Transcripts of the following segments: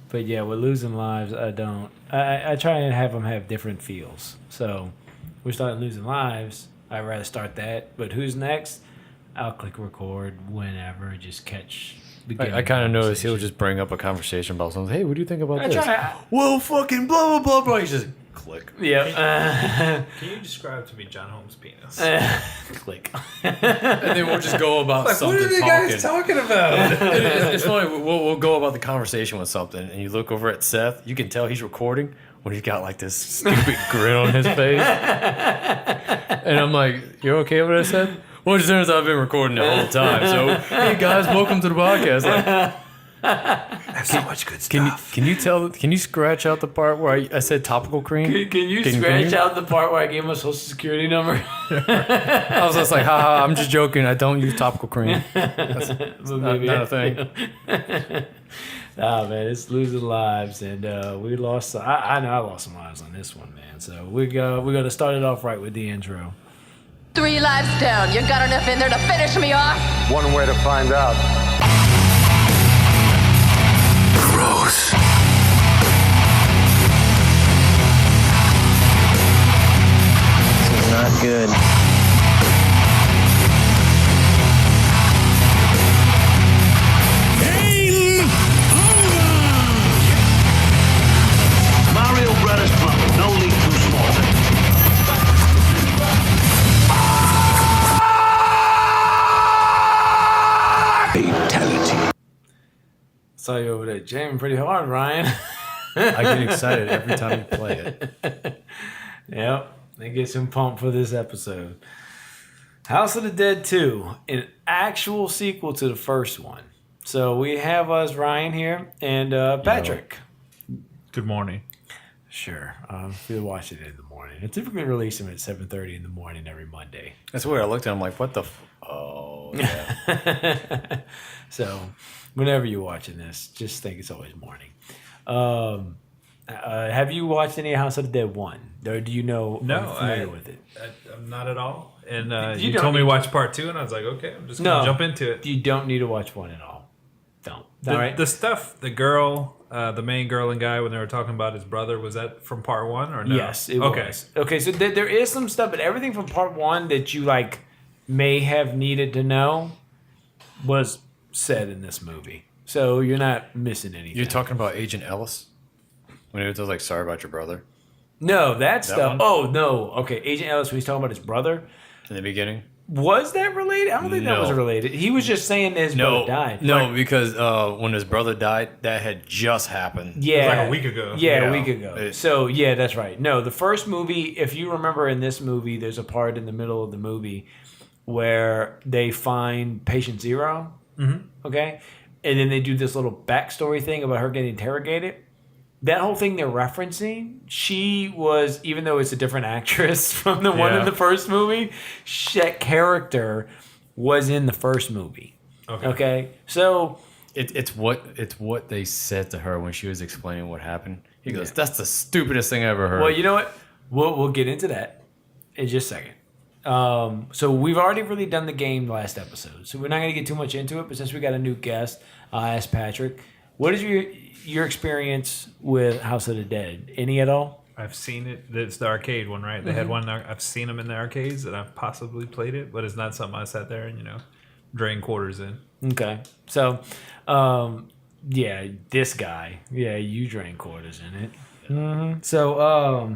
But yeah, with losing lives, I don't. I try and have them have different feels. So we're starting losing lives. I'd rather start that. But who's next? I'll click record whenever. Just catch. I kind of noticed he'll just bring up a conversation about something. Hey, what do you think about this? Try, well, fucking blah blah blah blah. He's just click. Yeah. Can you describe to me John Holmes' penis? Click. And then we'll just go about Like, something. what are you guys talking about? It's funny. We'll go about the conversation with something, and you look over at Seth. You can tell he's recording when he's got like this stupid grin on his face. And I'm like, "You're okay with what I said?" Well, it turns out I've been recording the whole time. So, hey guys, welcome to the podcast. Like, That's so much good stuff. can you scratch out the part where I said topical cream? Can you scratch out the part where I gave my social security number? I was just like, haha, I'm just joking. I don't use topical cream. That's not a thing. Ah, man, it's losing lives, and we lost. I know I lost some lives on this one, man. So we're gonna start it off right with the intro. 3 lives down. You got enough in there to finish me off? One way to find out. Gross. This is not good. Mario Brothers Club, no league too small. Fatality. Saw you over there jamming pretty hard, Ryan. I get excited every time you play it. Yep, they get some pumped for this episode. House of the Dead 2, an actual sequel to the first one. So we have us, Ryan, here, and Patrick. Good morning. Sure, we'll watch it in the morning. I typically release them at 7:30 in the morning every Monday. That's weird. I looked at him like, what the oh, yeah. So whenever you're watching this, just think it's always morning. Have you watched any House of the Dead 1? Or do you know? No, are you familiar with it? I'm not at all. And You you don't told me need to watch part 2, and I was like, okay, I'm just going to jump into it. You don't need to watch 1 at all. Don't. The, All right. the stuff, the girl, the main girl and guy, when they were talking about his brother, was that from part 1 or no? Yes, it okay. was. Okay, so there is some stuff, but everything from part 1 that you like may have needed to know was said in this movie. So you're not missing anything. You're talking about Agent Ellis? When he was like, sorry about your brother? No, that That stuff. one? Oh, no. Okay, Agent Ellis, when he's talking about his brother. In the beginning? Was that related? I don't think that No. was related. He was just saying that his brother died. No, because when his brother died, that had just happened. Yeah. like a week ago. Yeah, Yeah. a week ago. So, yeah, that's right. No, the first movie, if you remember in this movie, there's a part in the middle of the movie where they find Patient Zero. Mm-hmm. Okay? And then they do this little backstory thing about her getting interrogated. That whole thing they're referencing, she was, even though it's a different actress from the one in the first movie, that character was in the first movie. Okay? So It's what they said to her when she was explaining what happened. He goes, that's the stupidest thing I ever heard. well, you know what? We'll get into that in just a second. So we've already really done the game last episode, so we're not going to get too much into it. But since we got a new guest, I'll ask Patrick, what is your experience with House of the Dead? Any at all? I've seen it. It's the arcade one, right? They had one. I've seen them in the arcades, and I've possibly played it, but it's not something I sat there and drain quarters in. Okay, so yeah, this guy, yeah, you drain quarters in it. Mm-hmm. So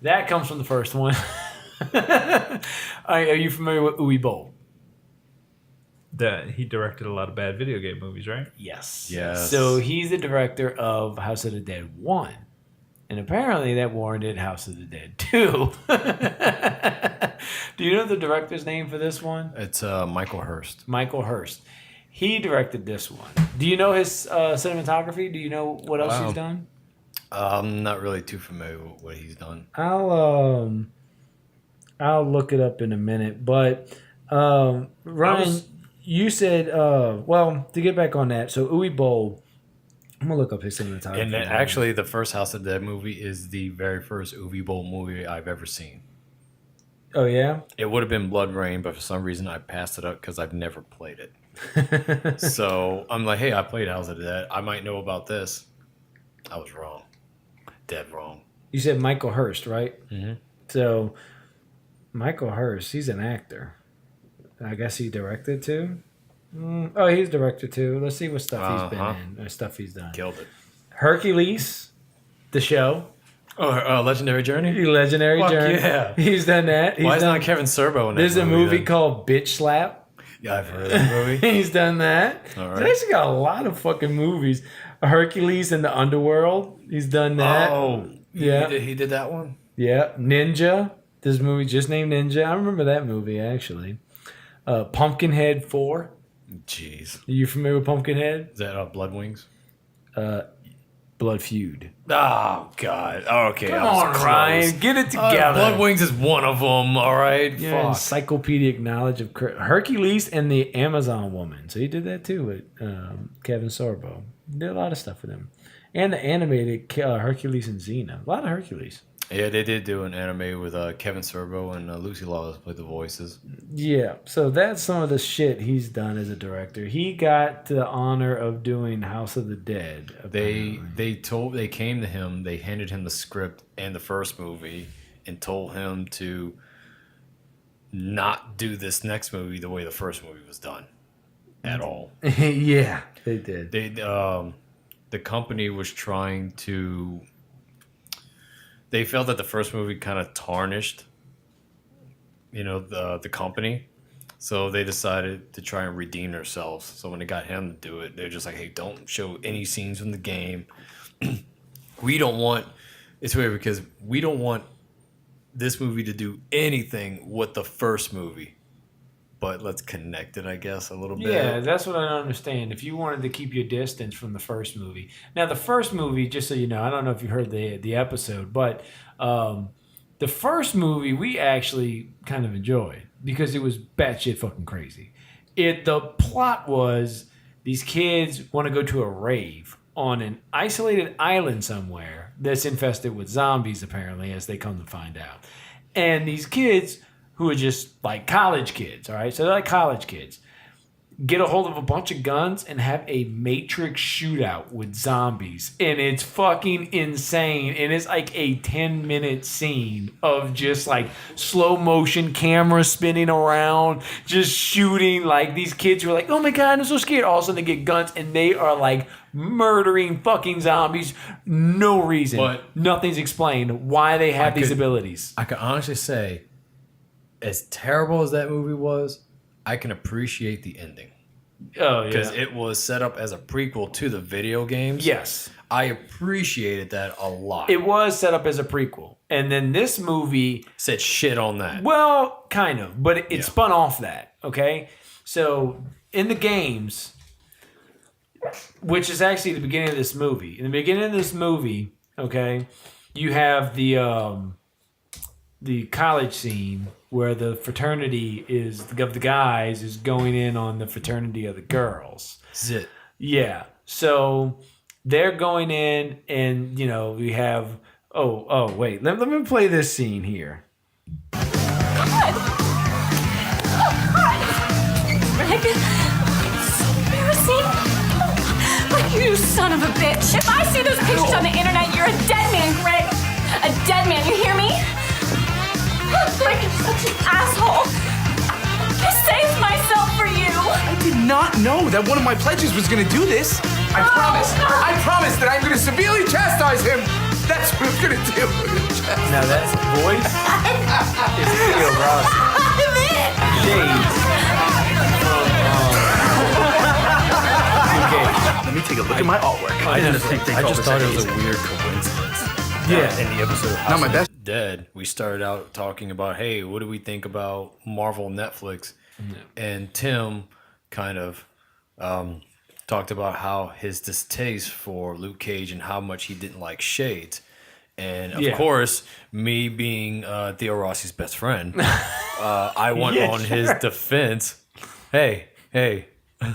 that comes from the first one. Are you familiar with Uwe Boll? He directed a lot of bad video game movies, right? Yes. Yes. So he's the director of House of the Dead 1. And apparently that warranted House of the Dead 2. Do you know the director's name for this one? It's Michael Hurst. Michael Hurst. He directed this one. Do you know his cinematography? Do you know what else he's done? I'm not really too familiar with what he's done. I'll look it up in a minute. But Ryan, you said, to get back on that, so Uwe Boll, I'm going to look up his cinematography. And actually, the first House of the Dead movie is the very first Uwe Boll movie I've ever seen. Oh, yeah? It would have been Blood Rain, but for some reason I passed it up because I've never played it. So I'm like, hey, I played House of the Dead. I might know about this. I was wrong. Dead wrong. You said Michael Hurst, right? Mm-hmm. So Michael Hurst, he's an actor. I guess he directed too. Oh, he's directed too. Let's see what stuff he's been in or stuff he's done. Killed it. Hercules, the show. Oh, Legendary Journey? Legendary Fuck Journey. yeah. He's done that. Why is not Kevin Sorbo in that There's a movie then? called Bitch Slap. Yeah, I've heard of that movie. He's done that. All right. He's actually got a lot of fucking movies. Hercules in the Underworld. He's done that. Oh, yeah. He did that one? Yeah. Ninja. This movie just named Ninja. I remember that movie, actually. Pumpkinhead 4. Jeez. Are you familiar with Pumpkinhead? Is that Blood Wings? Blood Feud. Oh, God. Oh, okay. Come on, Ryan. Get it together. Blood Wings is one of them, all right? Yeah, Fuck. encyclopedic knowledge of Hercules and the Amazon Woman. So he did that too with Kevin Sorbo. He did a lot of stuff with him. And the animated Hercules and Xena. A lot of Hercules. Yeah, they did do an anime with Kevin Sorbo and Lucy Lawless played the voices. Yeah, so that's some of the shit he's done as a director. He got the honor of doing House of the Dead. They came to him, they handed him the script and the first movie and told him to not do this next movie the way the first movie was done at all. Yeah, they did. The company was trying to. They felt that the first movie kind of tarnished, the company. So they decided to try and redeem themselves. So when they got him to do it, they're just like, hey, don't show any scenes from the game. It's weird because we don't want this movie to do anything with the first movie. But let's connect it, I guess, a little bit. Yeah, that's what I don't understand. If you wanted to keep your distance from the first movie. Now, the first movie, just so you know, I don't know if you heard the episode, but the first movie we actually kind of enjoyed because it was batshit fucking crazy. The plot was these kids want to go to a rave on an isolated island somewhere that's infested with zombies, apparently, as they come to find out. And these kids, who are just like college kids, all right? So they're like college kids. Get a hold of a bunch of guns and have a Matrix shootout with zombies. And it's fucking insane. And it's like a 10-minute scene of just like slow motion camera spinning around, just shooting. Like these kids who are like, oh my God, I'm so scared. All of a sudden they get guns and they are like murdering fucking zombies. No reason. But nothing's explained why they have these abilities. I can honestly say, as terrible as that movie was, I can appreciate the ending. Oh, yeah. Because it was set up as a prequel to the video games. Yes. I appreciated that a lot. It was set up as a prequel. And then this movie said shit on that. well, kind of, but it spun off that, okay? So, in the games, which is actually the beginning of this movie. In the beginning of this movie, okay, you have the college scene where the fraternity of the guys is going in on the fraternity of the girls. Zit. Yeah. So they're going in and, we have... Oh, wait. Let me play this scene here. God! Oh, God! Rick, it's so embarrassing. Like, you son of a bitch. If I see those pictures on the internet, you're a dead man, Greg. A dead man, you hear me? Rick, you're such an asshole. I saved myself for you. I did not know that one of my pledges was going to do this. I promise that I'm going to severely chastise him. That's what I'm going to do. Now that voice is Theo Rossi. Shades from Let me take a look at my artwork. I just thought it was a weird coincidence. Yeah. In the episode of Not my best. Dead, we started out talking about, hey, what do we think about Marvel Netflix? And Tim kind of talked about how his distaste for Luke Cage and how much he didn't like Shades. And of course, me being Theo Rossi's best friend, I went on his defense. Hey. I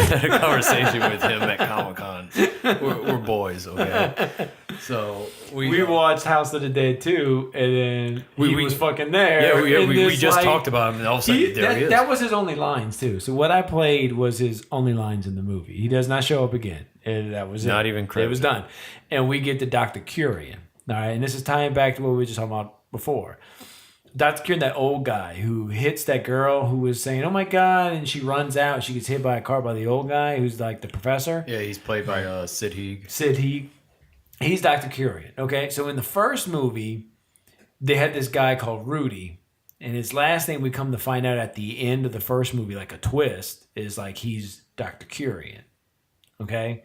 had a conversation with him at Comic-Con. We're boys, okay? So we watched House of the Dead 2, and then he was fucking there. Yeah, we this, just like, talked about him, and all of a sudden there he is. That was his only lines too. So what I played was his only lines in the movie. He does not show up again, and that was Not it. even It credited. was done, and we get to Dr. Curian. All right, and this is tying back to what we were just talking about before. Dr. Curian, that old guy who hits that girl who was saying, "Oh my God," and she runs out. And she gets hit by a car by the old guy who's like the professor. Yeah, he's played by Sid Haig. Sid Haig. He's Dr. Curian. Okay, so in the first movie, they had this guy called Rudy, and his last name we come to find out at the end of the first movie, like a twist, is like he's Dr. Curian. Okay,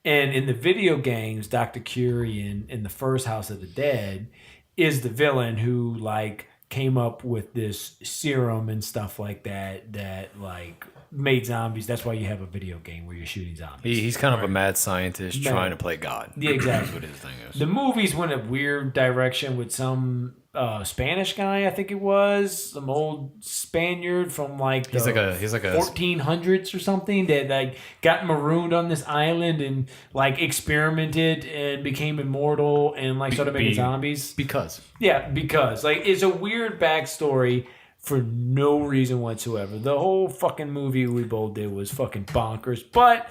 and in the video games, Dr. Curian in the first House of the Dead is the villain who like came up with this serum and stuff like that like made zombies. That's why you have a video game where you're shooting zombies. He's kind of a mad scientist trying to play God. Yeah, exactly. That's what his thing is. The movies went a weird direction with some Spanish guy, I think it was, some old Spaniard from like the he's like a 1400s or something that like got marooned on this island and like experimented and became immortal and like started making zombies. because Because like it's a weird backstory for no reason whatsoever. The whole fucking movie we both did was fucking bonkers, but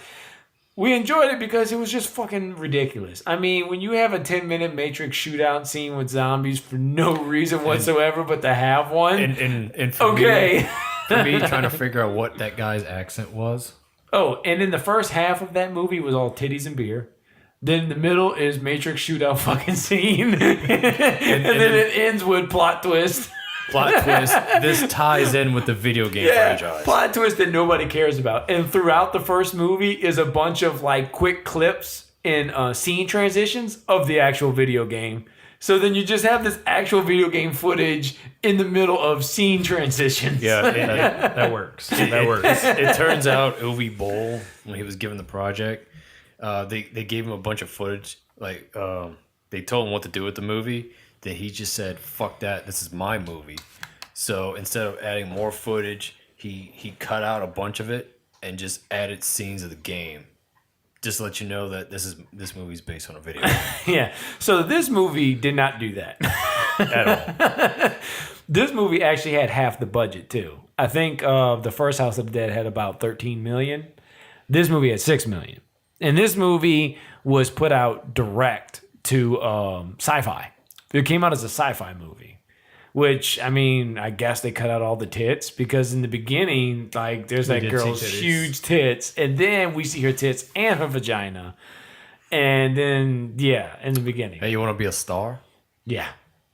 we enjoyed it because it was just fucking ridiculous. I mean, when you have a 10-minute Matrix shootout scene with zombies for no reason whatsoever but to have one. and for Okay. me, for me trying to figure out what that guy's accent was. Oh, and in the first half of that movie was all titties and beer. Then the middle is Matrix shootout fucking scene. and then it ends with plot twist. Plot twist. This ties in with the video game franchise. Plot twist that nobody cares about. And throughout the first movie is a bunch of like quick clips and scene transitions of the actual video game. So then you just have this actual video game footage in the middle of scene transitions. Yeah, That works. That works. it turns out Uwe Boll, when he was given the project, they gave him a bunch of footage. Like they told him what to do with the movie. Then he just said, "Fuck that! This is my movie." So instead of adding more footage, he cut out a bunch of it and just added scenes of the game. Just to let you know that this movie's based on a video game. Yeah. So this movie did not do that At all. This movie actually had half the budget too. I think the first House of the Dead had about 13 million. This movie had 6 million. And this movie was put out direct to Sci-Fi. It came out as a Sci-Fi movie, which, I mean, I guess they cut out all the tits because in the beginning, like, there's that girl's huge tits, and then we see her tits and her vagina. And then, yeah, in the beginning. Hey, you want to be a star? Yeah.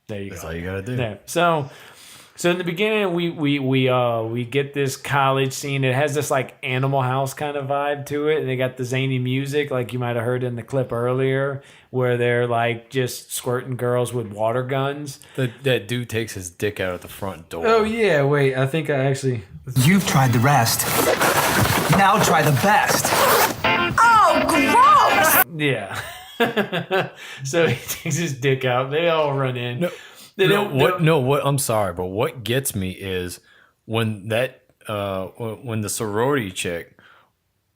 There you That's go. all you gotta do. Yeah. So in the beginning, we get this college scene. It has this like Animal House kind of vibe to it, and they got the zany music, like you might have heard in the clip earlier, where they're like just squirting girls with water guns. That dude takes his dick out at the front door. Oh yeah, wait, I think I actually. You've tried the rest. Now try the best. Oh, gross! Yeah. So he takes his dick out. They all run in. What? I'm sorry, but what gets me is when that when the sorority chick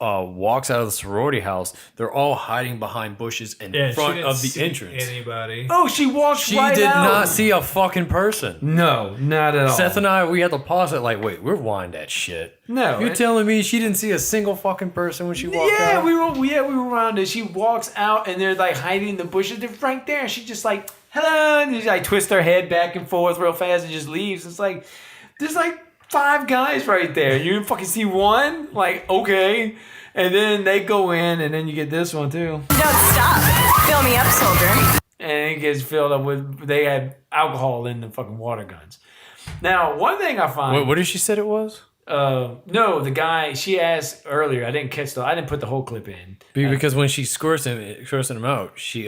walks out of the sorority house, they're all hiding behind bushes in front of the entrance. Anybody? Oh, she walked She right did out. not see a fucking person. No, not at all. Seth and I, we had to pause it like, wait, we're rewind that shit. No, You're telling me she didn't see a single fucking person when she walked Yeah, out? we were around it. She walks out and they're like hiding in the bushes. They're right there. She just like, hello, and she like twists her head back and forth real fast and just leaves. It's like there's like 5 guys right there. You didn't fucking see one? Like, okay. And then they go in and then you get this one too. Don't stop. Fill me up, soldier. And it gets filled up with, they had alcohol in the fucking water guns. Now, one thing I find. What did she said it was? No, the guy, she asked earlier, I didn't put the whole clip in. Because when she squirts him out, she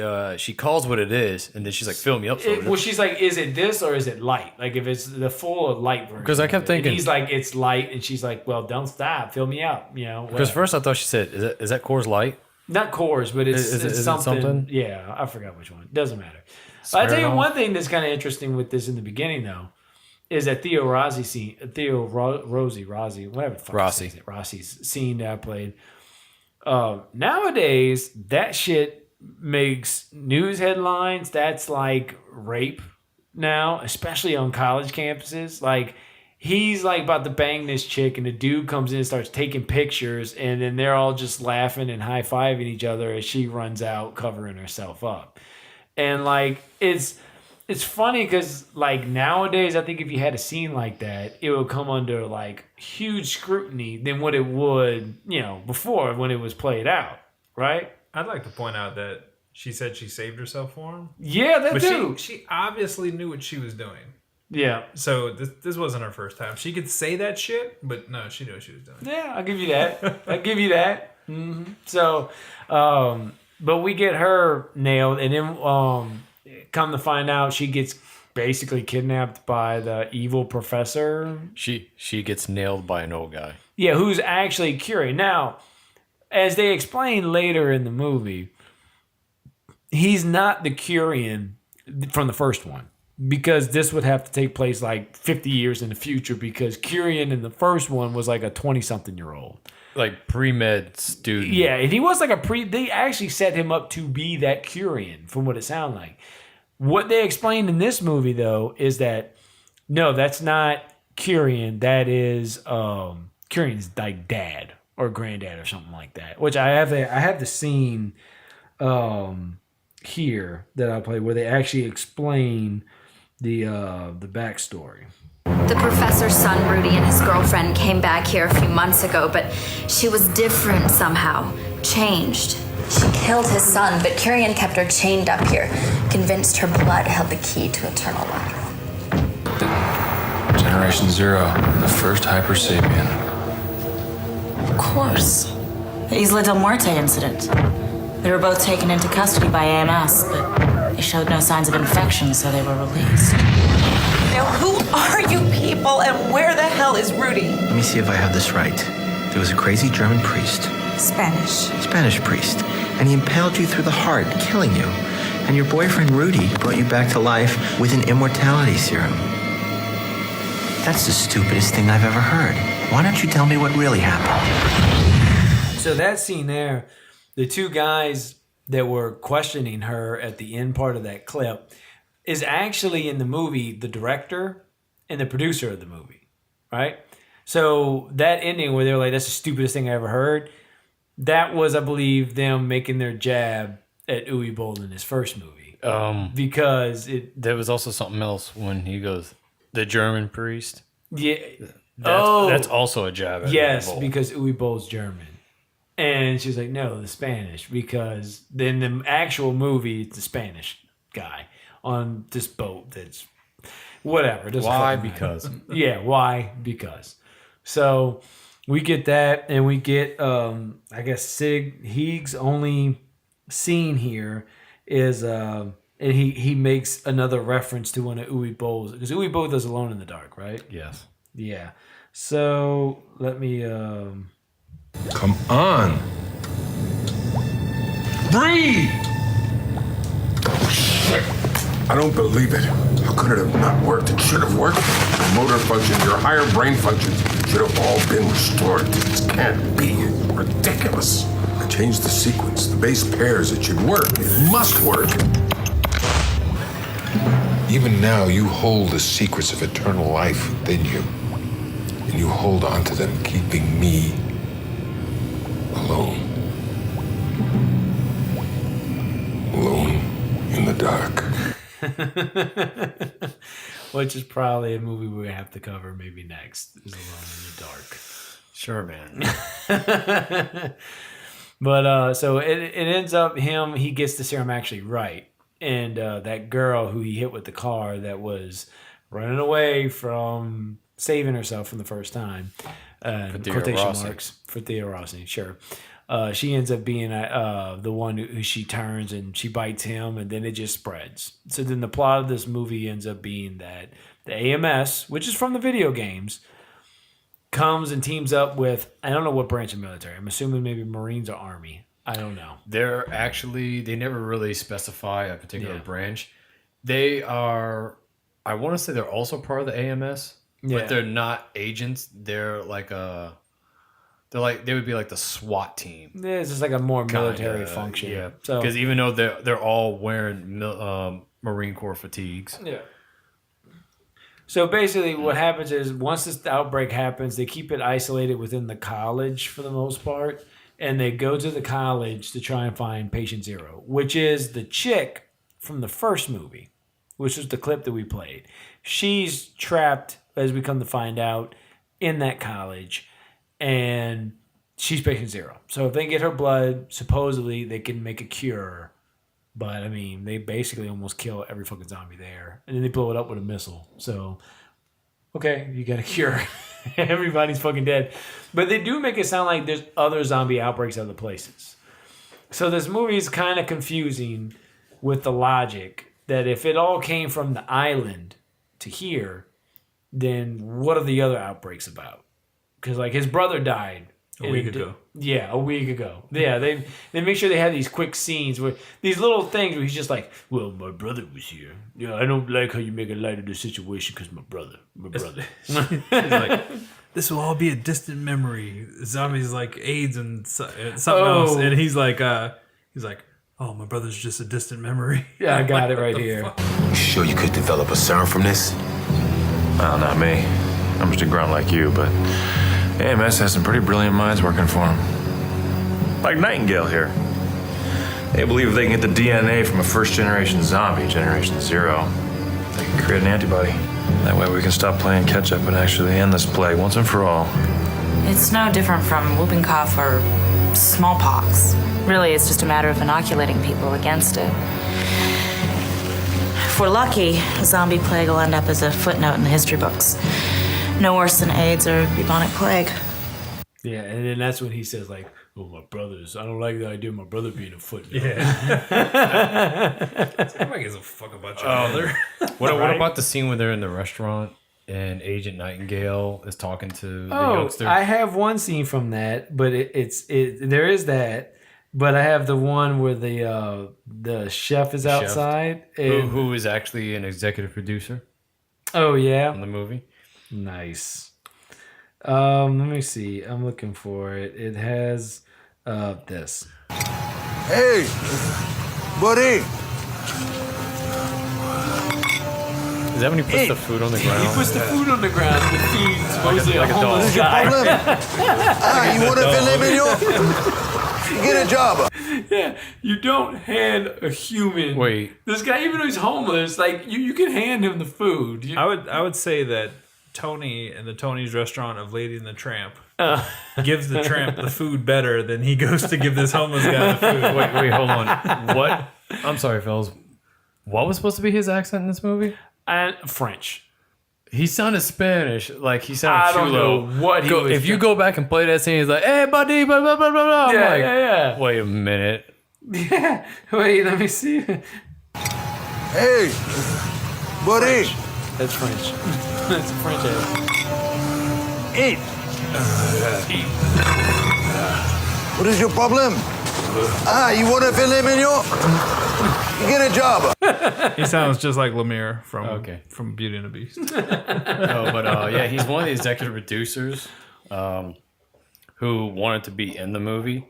calls what it is, and then she's like, "Fill me up." Well, she's like, "Is it this or is it light? Like, if it's the full or light version?" Because I kept thinking, and he's like, "It's light," and she's like, "Well, don't stop, fill me up," you know. Because first I thought she said, "Is that Coors Light?" Not Coors, but it's Is it something. Yeah, I forgot which one. Doesn't matter. I'll tell you one thing that's kind of interesting with this in the beginning, though, is that Rossi's scene that I played. Nowadays, that shit makes news headlines. That's like rape now, especially on college campuses. Like, he's like about to bang this chick, and the dude comes in and starts taking pictures, and then they're all just laughing and high-fiving each other as she runs out covering herself up. And like, it's funny because like nowadays, I think if you had a scene like that, it would come under like huge scrutiny than what it would, before when it was played out, right? I'd like to point out that she said she saved herself for him. Yeah, that too. But she obviously knew what she was doing. Yeah. So this wasn't her first time. She could say that shit, but no, she knew what she was doing. Yeah, I'll give you that. I'll give you that. Mm-hmm. So, but we get her nailed, and then come to find out, she gets basically kidnapped by the evil professor. She gets nailed by an old guy. Yeah, who's actually Curie. Now, as they explain later in the movie, he's not the Curian from the first one, because this would have to take place like 50 years in the future, because Curian in the first one was like a 20-something-year-old. Like pre-med student. Yeah, and he was like they actually set him up to be that Curian from what it sounded like. What they explained in this movie, though, is that, no, that's not Curian. That is Curian's like dad or granddad or something like that. Which I have the scene here that I play where they actually explain the backstory. The professor's son, Rudy, and his girlfriend came back here a few months ago, but she was different somehow, changed. She killed his son, but Curian kept her chained up here, convinced her blood held the key to eternal life. Generation Zero, the first Hyper Sapien. Of course. The Isla del Muerte incident. They were both taken into custody by AMS, but they showed no signs of infection, so they were released. Now, who are you people, and where the hell is Rudy? Let me see if I have this right. There was a crazy German priest. Spanish priest. And he impaled you through the heart, killing you. And your boyfriend Rudy brought you back to life with an immortality serum. That's the stupidest thing I've ever heard. Why don't you tell me what really happened? So that scene there, the two guys that were questioning her at the end part of that clip is actually in the movie the director and the producer of the movie, right? So that ending where they're like, that's the stupidest thing I ever heard, that was, I believe, them making their jab at Uwe Boll in his first movie. Because there was also something else when he goes, the German priest. Yeah. That's also a jab at yes, Uwe Boll. because Uwe Boll's German. And she's like, no, the Spanish. Because then the actual movie, it's the Spanish guy on this boat that's whatever. Why? Because. Yeah, why? Because. So we get that, and we get, I guess, Sig Heeg's only scene here is, and he makes another reference to one of Uwe Boll's, because Uwe Boll does Alone in the Dark, right? Yes. Yeah. So let me. Come on. Breathe! Oh, shit. I don't believe it. How could it have not worked? It should have worked. Your motor functions, your higher brain functions should have all been restored. This can't be. Ridiculous. I changed the sequence, the base pairs. It should work. It must work. Even now, you hold the secrets of eternal life within you. And you hold on to them, keeping me alone. Alone in the dark. Which is probably a movie we have to cover maybe next, is Alone in the Dark. Sure, man. But so it ends up he gets the serum actually right. And that girl who he hit with the car that was running away from saving herself from the first time. Quotation marks for Thea Rossi, sure. She ends up being the one who she turns and she bites him, and then it just spreads. So then the plot of this movie ends up being that the AMS, which is from the video games, comes and teams up with, I don't know what branch of military. I'm assuming maybe Marines or Army. I don't know. They never really specify a particular branch. They are, I want to say they're also part of the AMS, but they're not agents. They're like they're They would be like the SWAT team. Yeah, it's just like a more military function. Yeah, So because even though they're all wearing Marine Corps fatigues. Yeah. So basically, what happens is once this outbreak happens, they keep it isolated within the college for the most part, and they go to the college to try and find patient zero, which is the chick from the first movie, which was the clip that we played. She's trapped, as we come to find out, in that college, and she's patient zero. So if they get her blood, supposedly they can make a cure. But, I mean, they basically almost kill every fucking zombie there. And then they blow it up with a missile. So, okay, you got a cure. Everybody's fucking dead. But they do make it sound like there's other zombie outbreaks other places. So this movie is kind of confusing with the logic that if it all came from the island to here, then what are the other outbreaks about? Because, like, his brother died. A week ago. Yeah, a week ago. Yeah, they make sure they have these quick scenes where these little things where he's just like, well, my brother was here. Yeah, I don't like how you make a light of the situation because my brother. He's like, this will all be a distant memory. Zombies like AIDS and something else, and he's like, oh, my brother's just a distant memory. Yeah, I got it right here. You sure you could develop a serum from this? Well, not me. I'm just a grunt like you, but AMS has some pretty brilliant minds working for him. Like Nightingale here. They believe if they can get the DNA from a first-generation zombie, Generation Zero, they can create an antibody. That way we can stop playing catch-up and actually end this plague once and for all. It's no different from whooping cough or smallpox. Really, it's just a matter of inoculating people against it. If we're lucky, a zombie plague will end up as a footnote in the history books. No worse than AIDS or bubonic plague. Yeah, and then that's when he says, like, oh, my brothers. I don't like the idea of my brother being a footnote. Yeah. Nobody gives a fuck about your brother. What about the scene where they're in the restaurant and Agent Nightingale is talking to the youngster? I have one scene from that, but there is that. But I have the one where the chef is outside. Who is actually an executive producer. Oh, yeah. On the movie. Nice. Let me see. I'm looking for it. It has this. Hey, buddy. Is that when he puts the food on the ground? He puts the food on the ground and feeds supposedly a homeless guy. You want a filet mignon? Get a job. Yeah, you don't hand a human. Wait. This guy, even though he's homeless, like you can hand him the food. I would say that Tony and the Tony's restaurant of Lady and the Tramp gives the tramp the food better than he goes to give this homeless guy the food. Wait, hold on. What? I'm sorry, fellas. What was supposed to be his accent in this movie? French. He sounded Spanish, like he sounded I don't chulo. know what he was. If you go back and play that scene, he's like, "Hey, buddy, blah blah blah blah blah." I'm like, yeah. Wait a minute. Yeah. Wait, let me see. Hey, buddy. That's French. That's a French accent. Eat. What is your problem? You want a filet mignon? You get a job. He sounds just like Lemire from Beauty and the Beast. No, but yeah, he's one of the executive producers who wanted to be in the movie,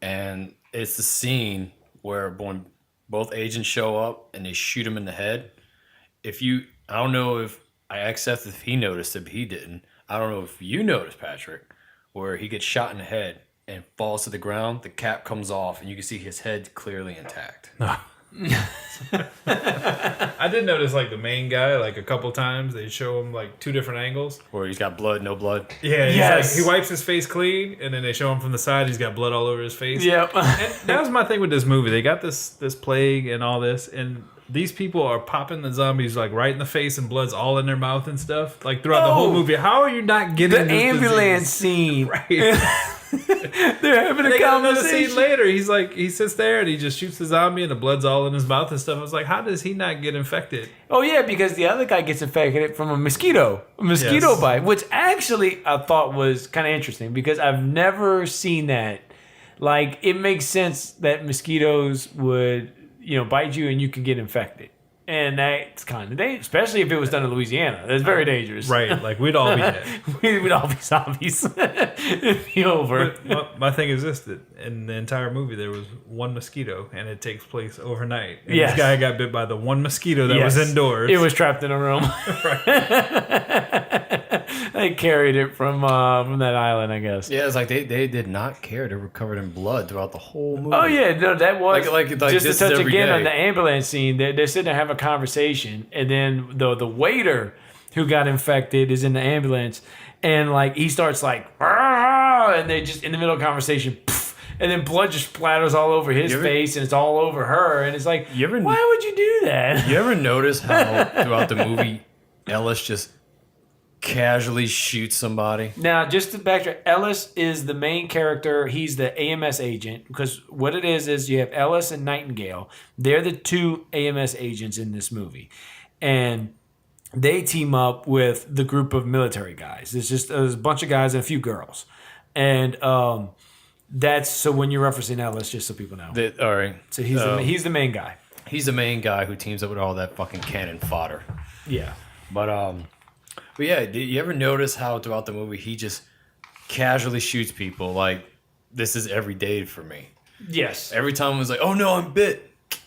and it's the scene where when both agents show up and they shoot him in the head. I don't know if I accept if he noticed it, but he didn't. I don't know if you noticed, Patrick, where he gets shot in the head and falls to the ground. The cap comes off, and you can see his head clearly intact. I did notice, like, the main guy, like, a couple times, they show him, like, two different angles. Where he's got blood, no blood. Yeah, he's like, he wipes his face clean, and then they show him from the side, he's got blood all over his face. Yep. And that was my thing with this movie. They got this plague and all this, and these people are popping the zombies, like, right in the face, and blood's all in their mouth and stuff, like, throughout the whole movie. How are you not getting the this ambulance disease? scene? Right. They're having a conversation. Scene later, he sits there and he just shoots the zombie and the blood's all in his mouth and stuff. I was like, how does he not get infected? Oh yeah, because the other guy gets infected from a mosquito bite, which actually I thought was kind of interesting because I've never seen that. Like, it makes sense that mosquitoes would, bite you and you can get infected. And that's kind of dangerous, especially if it was done in Louisiana. That's very dangerous. Right, like we'd all be dead. We'd all be zombies. It'd be over. But my thing is this: that in the entire movie there was one mosquito, and it takes place overnight. And Yes. this guy got bit by the one mosquito that was indoors. It was trapped in a room. They carried it from that island, I guess. Yeah, it's like they did not care. They were covered in blood throughout the whole movie. Oh yeah, no, that was like just to this touch is every again day. on the ambulance scene. They're sitting there having a conversation, and then the waiter who got infected is in the ambulance, and like he starts like, "Argh!" and they just in the middle of conversation, poof, and then blood just splatters all over his face, and it's all over her, and it's like, why would you do that? You ever notice how throughout the movie Ellis just casually shoots somebody? Now, just to backtrack, Ellis is the main character. He's the AMS agent because what it is you have Ellis and Nightingale. They're the two AMS agents in this movie. And they team up with the group of military guys. There's a bunch of guys and a few girls. And that's so when you're referencing Ellis, just so people know. All right. So he's the main guy. He's the main guy who teams up with all that fucking cannon fodder. Yeah. But yeah, did you ever notice how throughout the movie he just casually shoots people? Like, this is every day for me. Yes. Every time it was like, oh no, I'm bit. He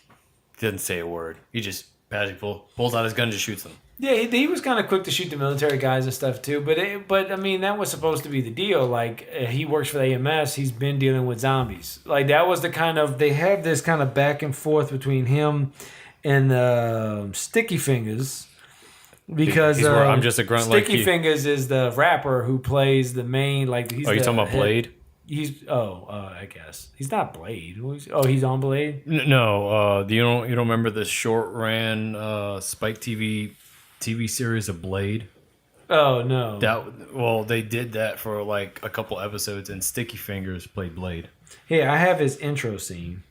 doesn't say a word. He just pulls out his gun and just shoots them. Yeah, he was kind of quick to shoot the military guys and stuff too. But I mean, that was supposed to be the deal. Like, he works for the AMS. He's been dealing with zombies. Like, that was the kind of, they have this kind of back and forth between him and Sticky Fingers. Because I'm just a grunt Sticky like you. Fingers is the rapper who plays the main, like, he's Oh, you talking about Blade? I guess he's not Blade. He's on Blade. No, you don't remember the short ran Spike TV series of Blade? Oh no. They did that for like a couple episodes, and Sticky Fingers played Blade. Hey, I have his intro scene.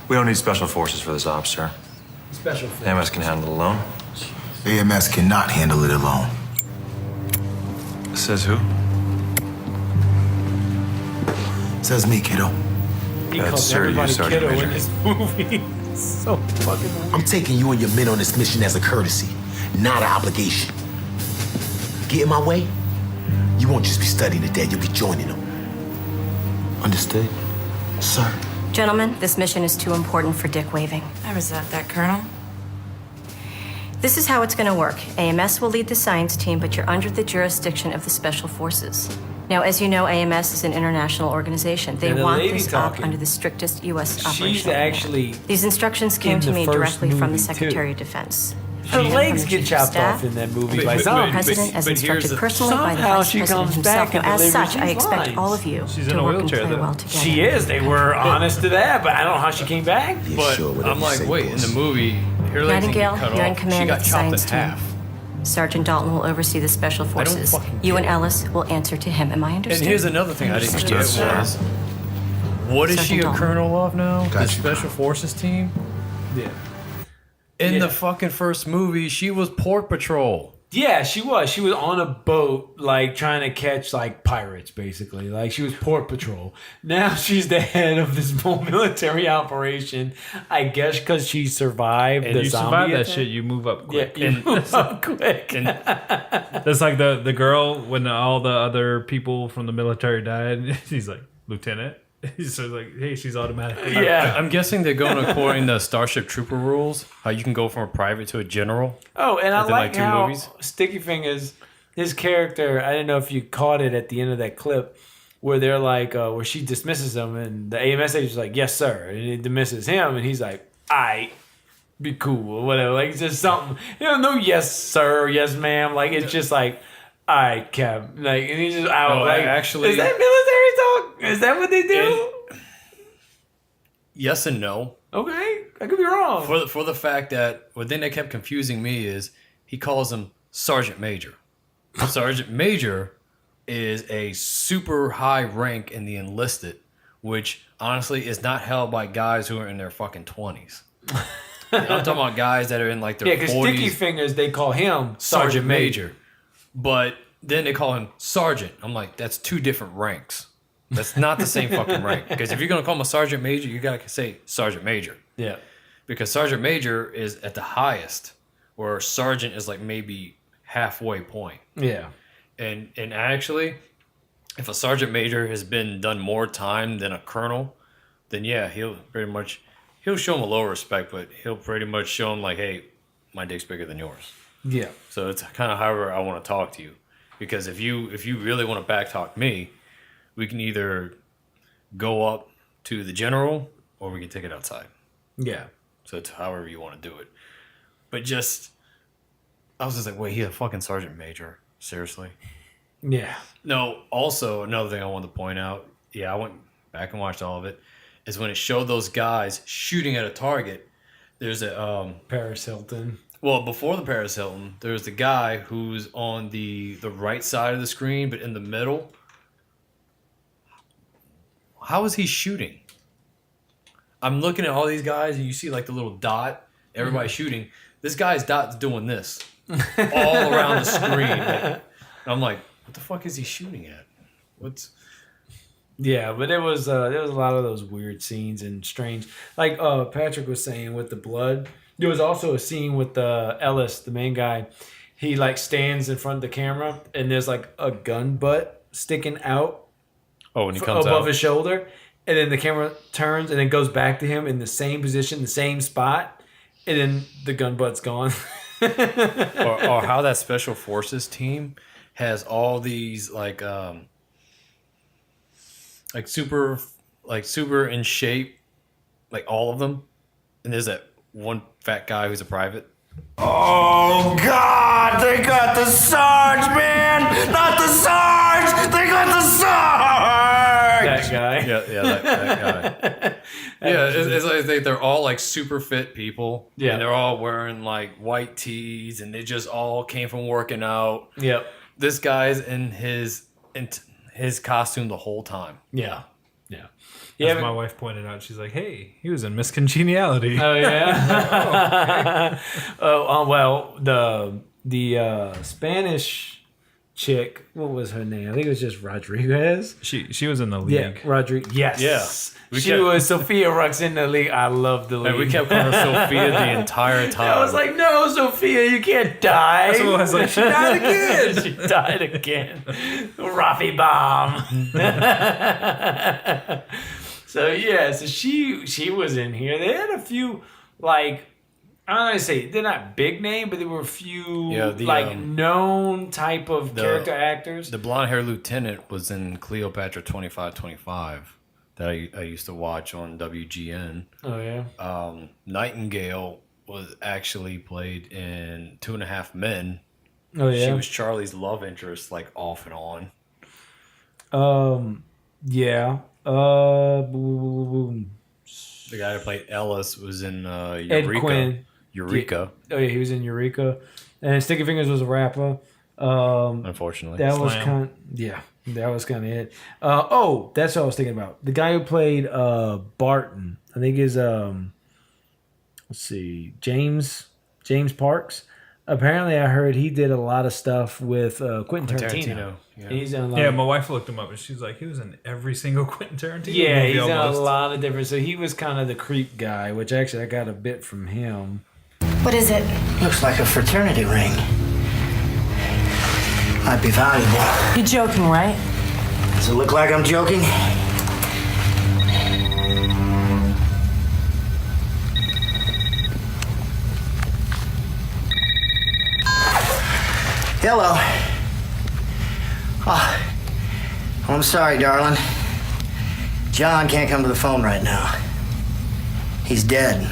We don't need special forces for this op, sir. Special forces. AMS can handle it alone. AMS cannot handle it alone. Says who? Says me, kiddo. He That's calls sir, you, everybody Sergeant kiddo Major. in this movie. So fucking. I'm taking you and your men on this mission as a courtesy, not an obligation. Get in my way, you won't just be studying the dead, you'll be joining them. Understood? Sir. Gentlemen, this mission is too important for dick waving. I resent that, Colonel. This is how it's going to work. AMS will lead the science team, but you're under the jurisdiction of the Special Forces. Now, as you know, AMS is an international organization. They And the want lady this talking, op under the strictest U.S. operation. She's actually. These instructions came in to the me first directly from the movie, Secretary too. of Defense. Her And legs from get the Chief chopped of Staff, off in that movie by The zombies. President, as instructed personally by the Somehow Vice she President comes himself. back Now, and as delivers such, I these expect lines. all of you She's to in a work and wheelchair, play though. well together. She is. They were honest to that, but I don't know how she came back. But I'm like, wait, in the movie, her legs didn't Nightingale, get cut you're in off. She command got of the chopped in science team. half. Sergeant Dalton will oversee the Special I don't Forces. fucking You get and it. Ellis will answer to him. Am I And understood? here's another thing I didn't get Understood, was, sir. what is she Sergeant a Dalton. colonel of now? The Gotcha. Special Forces team? Yeah. In Yeah. the fucking first movie, she was Port Patrol. Yeah, she was. She was on a boat, like, trying to catch, like, pirates, basically. Like, she was Port Patrol. Now she's the head of this whole military operation. I guess because she survived And the you zombie survive that attack. shit, you move up quick. Yeah, you move up quick. That's like the girl when all the other people from the military died. She's like, Lieutenant. He's so like, hey, she's automatic. I'm guessing they're going according to Starship Trooper rules. How you can go from a private to a general. Oh, and I within, like two how movies. Sticky Fingers, his character, I didn't know if you caught it at the end of that clip, where they're like, where she dismisses him, and the AMS agent's like, yes, sir. And he dismisses him, and he's like, aight, be cool, or whatever. Like, it's just something, no yes, sir, or yes, ma'am. Like, it's just like, all right, Cap. Like, and he's just out. No, like, actually- is that military talk? Is that what they do? Yes and no. Okay, I could be wrong. For the fact that one thing that kept confusing me is he calls him Sergeant Major. Sergeant Major is a super high rank in the enlisted, which honestly is not held by guys who are in their fucking 20s. I'm talking about guys that are in like their Yeah, because 40s. Sticky Fingers, they call him Sergeant Major. But then they call him Sergeant. I'm like, that's two different ranks. That's not the same fucking rank. Because if you're going to call him a Sergeant Major, you got to say Sergeant Major. Yeah. Because Sergeant Major is at the highest where sergeant is like maybe halfway point. Yeah. And actually, if a sergeant major has been done more time than a colonel, then yeah, he'll show him a lower respect, but he'll pretty much show him like, hey, my dick's bigger than yours. Yeah. So it's kind of however I want to talk to you, because if you really want to backtalk me, we can either go up to the general or we can take it outside. Yeah. So it's however you want to do it. But I was just like, wait, he's a fucking sergeant major. Seriously? Yeah. No, also, another thing I wanted to point out, I went back and watched all of it, is when it showed those guys shooting at a target, there's a... Paris Hilton. Well, before the Paris Hilton, there's the guy who's on the right side of the screen, but in the middle. How is he shooting? I'm looking at all these guys, and you see like the little dot, everybody shooting. This guy's dot's doing this all around the screen. And I'm like, what the fuck is he shooting at? Yeah, but there was a lot of those weird scenes and strange, like Patrick was saying with the blood. There was also a scene with Ellis, the main guy. He like stands in front of the camera, and there's like a gun butt sticking out. Oh, when he comes above out. his shoulder, and then the camera turns and then goes back to him in the same position, the same spot, and then the gun butt's gone. or how that special forces team has all these super in shape, like all of them, and there's that one fat guy who's a private. Oh, God! They got the Sarge, man! Not the Sarge! They got the Sarge! That guy. Yeah, that guy. It's like they're all like super fit people. Yeah. And they're all wearing like white tees, and they just all came from working out. Yep. This guy's in his costume the whole time. Yeah. Yeah. As my wife pointed out, she's like, hey, he was in Miss Congeniality. Oh, yeah? Well, the Spanish chick, what was her name? I think it was just Rodriguez. She was in the league. Yeah, Rodriguez. Yes. Yeah. She was Sophia Ruck's in the league. I love the league. And we kept calling her Sophia the entire time. I was like, no, Sophia, you can't die. So I was like, she died again. She died again. Rafi bomb. So she was in here. They had a few like, I don't know how to say, they're not big name, but there were a few known type of character actors. The blonde hair lieutenant was in Cleopatra 2525 that I used to watch on WGN. Oh yeah. Nightingale was actually played in 2.5 Men. Oh yeah. She was Charlie's love interest, like off and on. Yeah. The guy who played Ellis was in Eureka. Ed Quinn. Eureka. Oh yeah, he was in Eureka, and Sticky Fingers was a rapper. Unfortunately, that was kind of it. That's what I was thinking about. The guy who played Barton, I think is let's see, James Parks. Apparently, I heard he did a lot of stuff with Quentin Tarantino. Yeah. He's done my wife looked him up and she's like, he was in every single Quentin Tarantino yeah, movie. He's almost. done a lot of different. So he was kind of the creep guy, which actually I got a bit from him. What is it? Looks like a fraternity ring. Might be valuable. You're joking, right? Does it look like I'm joking? Hello. Oh, I'm sorry, darling. John can't come to the phone right now. He's dead.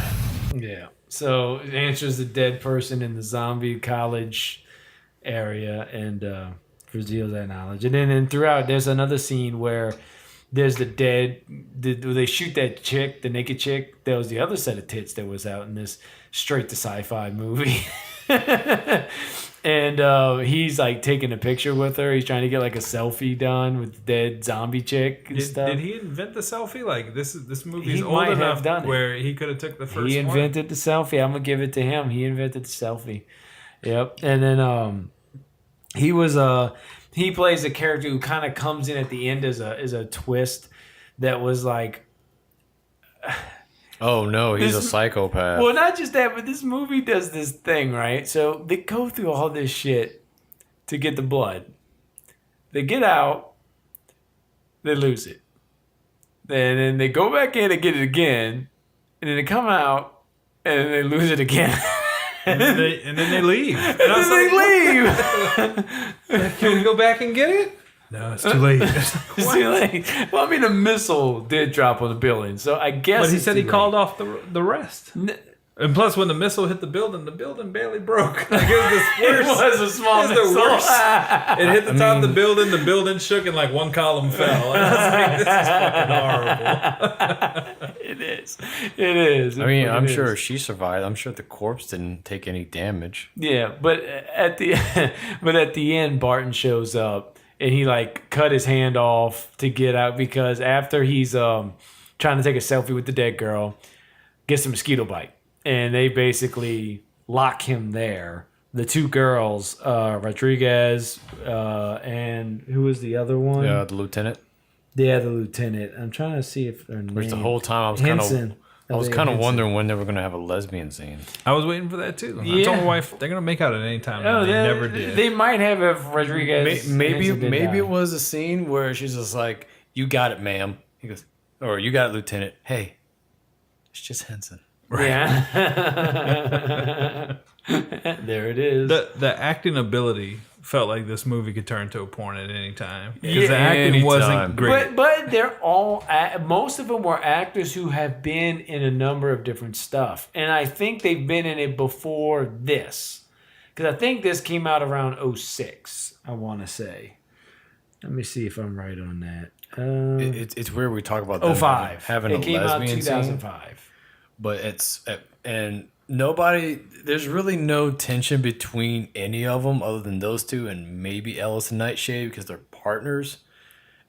Yeah. So it answers the dead person in the zombie college area and reveals that knowledge. And then throughout, there's another scene where there's they shoot that chick, the naked chick. That was the other set of tits that was out in this straight to sci-fi movie. And he's like taking a picture with her. He's trying to get like a selfie done with the dead zombie chick and stuff. Did he invent the selfie? Like this movie's He old might have enough done it. where he could have took the first He one. invented the selfie. I'm gonna give it to him. He invented the selfie. Yep. And then he plays a character who kind of comes in at the end as a twist that was like Oh no, he's a psychopath. Well, not just that, but this movie does this thing, right? So they go through all this shit to get the blood. They get out, they lose it. And then they go back in and get it again, and then they come out, and then they lose it again. And then they leave. And then they leave. Can we go back and get it? No, it's too late. It's too late. Well, I mean, a missile did drop on the building, so I guess. But he it's said he too late. called off the rest. And plus, when the missile hit the building barely broke. Like, It was a small It was missile. the worst. It hit the top of the building shook, and like one column fell. And I was like, this is fucking horrible. It is. It is. I mean, It I'm is. sure she survived. I'm sure the corpse didn't take any damage. Yeah, but at the end, Barton shows up and he like cut his hand off to get out because after he's trying to take a selfie with the dead girl, gets a mosquito bite, and they basically lock him there. The two girls, Rodriguez, and who was the other one? Yeah, the lieutenant. Yeah, the lieutenant. I'm trying to see if their Which name. the whole time I was kind of wondering when they were going to have a lesbian scene. I was waiting for that too. I Yeah. told my wife they're gonna make out at any time. Oh, and they never did. They might have if Rodriguez. Maybe Henson did die. it was a scene where she's just like, "You got it, ma'am." He goes, or "You got it, Lieutenant." Hey, it's just Henson. Yeah. There it is. The acting ability felt like this movie could turn to a porn at any time because Yeah, the acting wasn't great. But they're all most of them were actors who have been in a number of different stuff, and I think they've been in it before this, because I think this came out around 2006. I want to say. Let me see if I'm right on that. It's weird we talk about them 2005. having It a came out lesbian 2005. scene, but and nobody. There's really no tension between any of them other than those two and maybe Ellis and Nightshade because they're partners.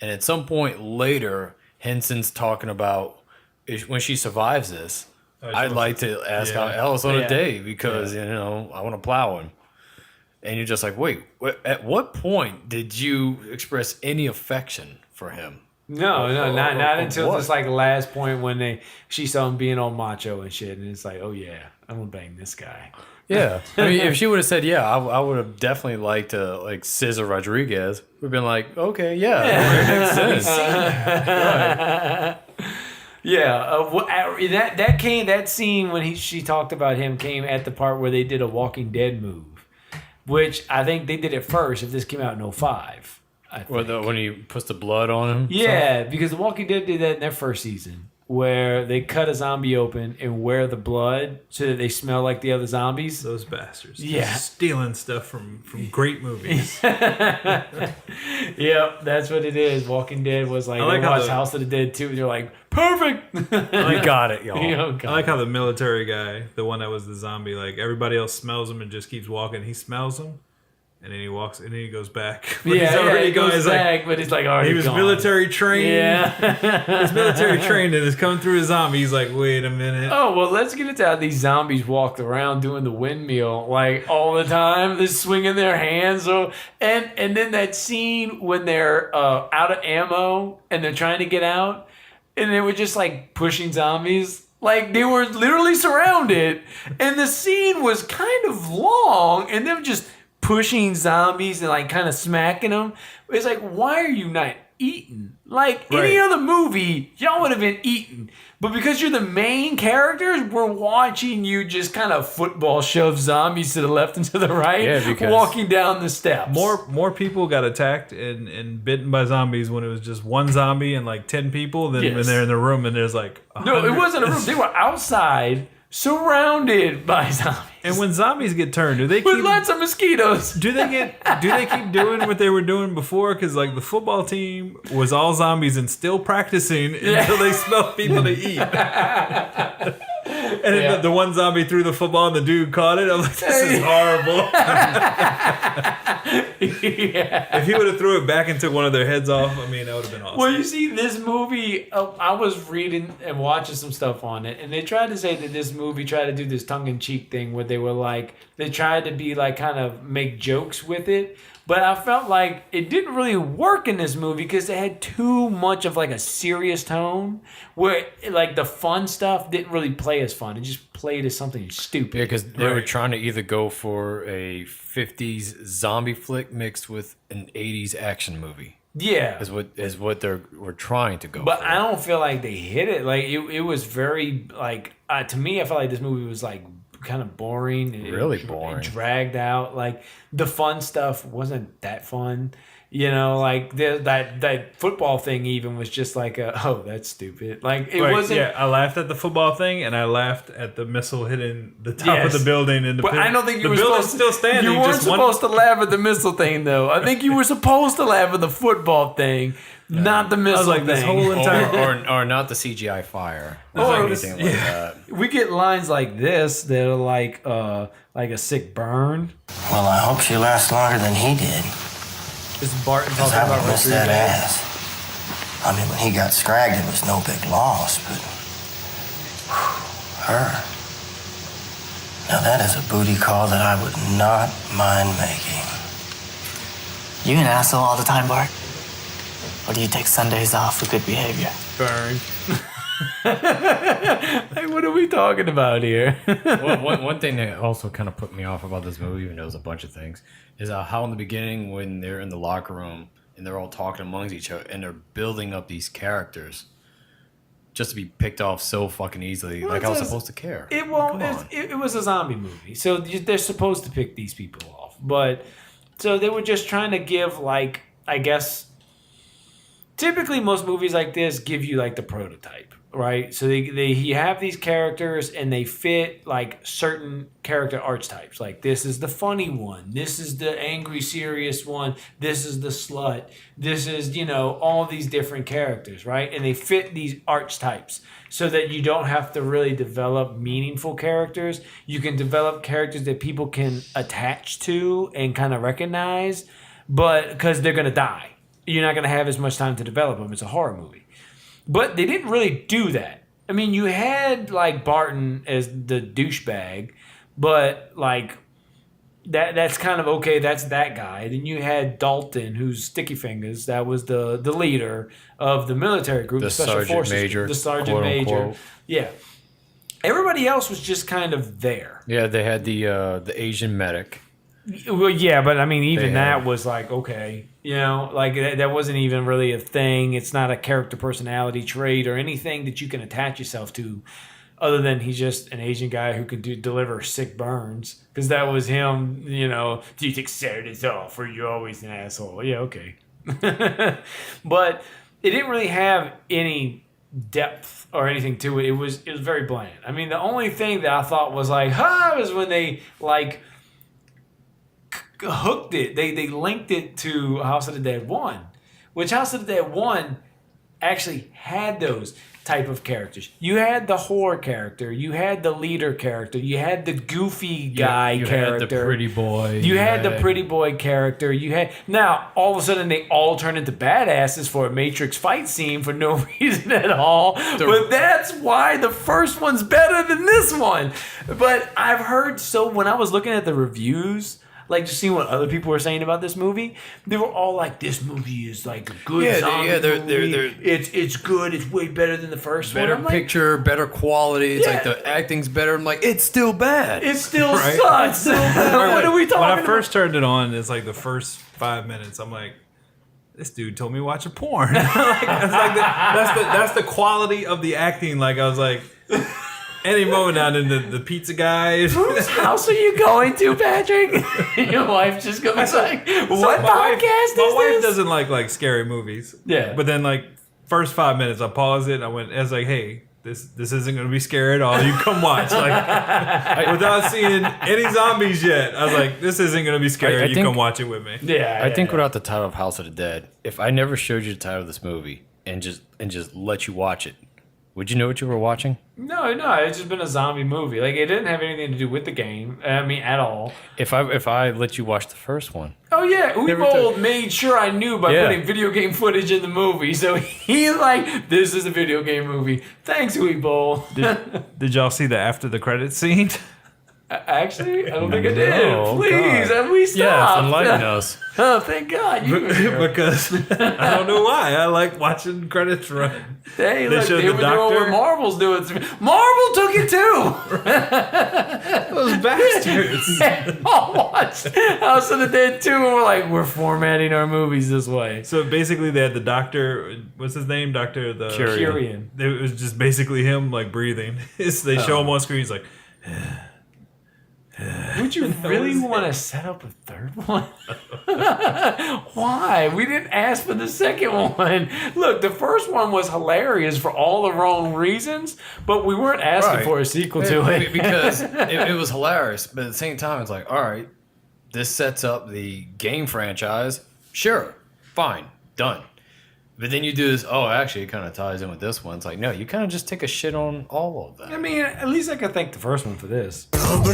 And at some point later, Henson's talking about when she survives this. I'd like to ask out Ellis on a date because I want to plow him. And you're just like, wait, at what point did you express any affection for him? No, not until what? this like last point when she saw him being all macho and shit, and it's like, oh yeah, I'm gonna bang this guy. Yeah, I mean, if she would have said, yeah, I would have definitely liked to like scissor Rodriguez. We've been like, okay, that makes sense. Yeah, that scene when she talked about him came at the part where they did a Walking Dead move, which I think they did it first. If this came out in 2005. When he puts the blood on him? Yeah, because The Walking Dead did that in their first season, where they cut a zombie open and wear the blood so that they smell like the other zombies. Those bastards. Yeah. Stealing stuff from great movies. Yep, that's what it is. Walking Dead was like, I like they how watched the- House of the Dead too, and they're like, perfect! You got it, y'all. I like how the military guy, the one that was the zombie, like everybody else smells him and just keeps walking. He smells them. And then he walks, and then he goes back. But Yeah, he's already he goes gone. back, but he's like already he was gone. military trained. Yeah. He's military trained and is coming through a zombie. He's like, wait a minute. Oh, well, let's get into how these zombies walked around doing the windmill, like, all the time. They're swinging their hands. And then that scene when they're out of ammo and they're trying to get out, and they were just, like, pushing zombies. Like, they were literally surrounded. And the scene was kind of long, and them just pushing zombies and, like, kind of smacking them. It's like, why are you not eating? Like, any other movie, y'all would have been eating. But because you're the main characters, we're watching you just kind of football shove zombies to the left and to the right, because walking down the steps. More people got attacked and bitten by zombies when it was just one zombie and like 10 people than when they're in the room and there's like 100. No, it wasn't a room. They were outside, surrounded by zombies. And when zombies get turned, do they With keep lots of mosquitoes? Do they keep doing what they were doing before? Because like the football team was all zombies and still practicing until they smelled people to eat. And then the one zombie threw the football and the dude caught it. I'm like, this is horrible. If he would have threw it back and took one of their heads off, I mean, that would have been awesome. Well, you see, this movie, I was reading and watching some stuff on it, and they tried to say that this movie tried to do this tongue-in-cheek thing where they were like, they tried to be like, kind of make jokes with it, But I felt like it didn't really work in this movie because it had too much of like a serious tone where like the fun stuff didn't really play as fun. It just played as something stupid. Yeah, because they were trying to either go for a 50s zombie flick mixed with an 80s action movie. Yeah. Is what they were trying to go But for. I don't feel like they hit it. Like it was very like to me I felt like this movie was like kind of boring. Really boring. Dragged out. Like the fun stuff wasn't that fun. You know, like that football thing even was just like that's stupid. Like it wasn't. Yeah, I laughed at the football thing, and I laughed at the missile hitting the top of the building. And but I don't think you were building's supposed still standing. You weren't supposed to laugh at the missile thing, though. I think you were supposed to laugh at the football thing, not the missile like, thing. this whole entire or not the CGI fire. Or anything like that. We get lines like this that are like a sick burn. Well, I hope she lasts longer than he did. Is Barton Because talking I about would miss that Rodriguez? ass. I mean, when he got scragged, it was no big loss, but her. Now that is a booty call that I would not mind making. You an asshole all the time, Bart? Or do you take Sundays off for good behavior? Burn. Hey, what are we talking about here? One thing that also kind of put me off about this movie, even though it was a bunch of things, is how in the beginning when they're in the locker room and they're all talking amongst each other and they're building up these characters just to be picked off so fucking easily. Well, like I was supposed to care. It was a zombie movie, so they're supposed to pick these people off. But so they were just trying to give, like, I guess, typically most movies like this give you like the prototype, right? So you have these characters and they fit like certain character archetypes. Like this is the funny one, this is the angry serious one, this is the slut, this is, all these different characters, right? And they fit these archetypes so that you don't have to really develop meaningful characters. You can develop characters that people can attach to and kind of recognize, but because they're gonna die. You're not going to have as much time to develop them. It's a horror movie. But they didn't really do that. I mean, you had, like, Barton as the douchebag, but, like, that's kind of okay. That's that guy. Then you had Dalton, who's Sticky Fingers. That was the leader of the military group, the Special Forces. Major, the Sergeant Major. Unquote. Yeah. Everybody else was just kind of there. Yeah, they had the Asian medic. Well, yeah, but I mean, even that was like, okay, like that wasn't even really a thing. It's not a character personality trait or anything that you can attach yourself to, other than he's just an Asian guy who could deliver sick burns. Because that was him, do you take Saturdays off or you're always an asshole? Yeah, okay. But it didn't really have any depth or anything to it. It was very bland. I mean, the only thing that I thought was like, was when they like hooked it. They linked it to House of the Dead 1, which House of the Dead 1 actually had those type of characters. You had the horror character, you had the leader character, you had the goofy guy you character, had the pretty boy, you had the pretty boy character, now all of a sudden they all turn into badasses for a Matrix fight scene for no reason at all. But that's why the first one's better than this one. But I've heard, when I was looking at the reviews, like just seeing what other people were saying about this movie, they were all like, "This movie is like a good zombie movie. It's good. It's way better than the first one." Better picture, better quality. It's like the acting's better. I'm like, it's still bad. It still sucks. What are we talking about? When I first turned it on, it's like the first 5 minutes. I'm like, this dude told me to watch a porn. That's the quality of the acting. Like I was like. Any moment now, then the pizza guy. Whose house are you going to, Patrick? Your wife just goes like, "What podcast is this?" My wife doesn't like scary movies. Yeah. But then first 5 minutes, I paused it. I was like, "Hey, this isn't going to be scary at all. You come watch." Without seeing any zombies yet, I was like, "This isn't going to be scary. You come watch it with me." Yeah. I think without the title of House of the Dead, if I never showed you the title of this movie and just let you watch it, would you know what you were watching? No, it's just been a zombie movie. Like it didn't have anything to do with the game. I mean, at all. If I let you watch the first one. Oh yeah, Uwe made sure I knew by putting video game footage in the movie. So he's like, "This is a video game movie." Thanks, Uwe. Did y'all see the after the credits scene? Actually, I don't think I did. No, Please, God. have we stopped? Yes, enlighten us. Oh, thank God. Because I don't know why. I like watching credits run. Hey, They look, showed they the were doing what doctor. Marvel's doing. Marvel took it too. Those bastards. They all watched House of the Dead 2 and we're like, we're formatting our movies this way. So basically, they had the doctor. What's his name? Doctor the Curian. It was just basically him like breathing. They show him on screen. He's like, would you really want to set up a third one? Why? We didn't ask for the second one. Look, the first one was hilarious for all the wrong reasons, but we weren't asking Right. for a sequel to it. Because it was hilarious, but at the same time, it's like, all right, this sets up the game franchise. Sure, fine, done. But then you do this, oh, actually, it kind of ties in with this one. It's like, no, you kind of just take a shit on all of them. I mean, at least I can thank the first one for this. They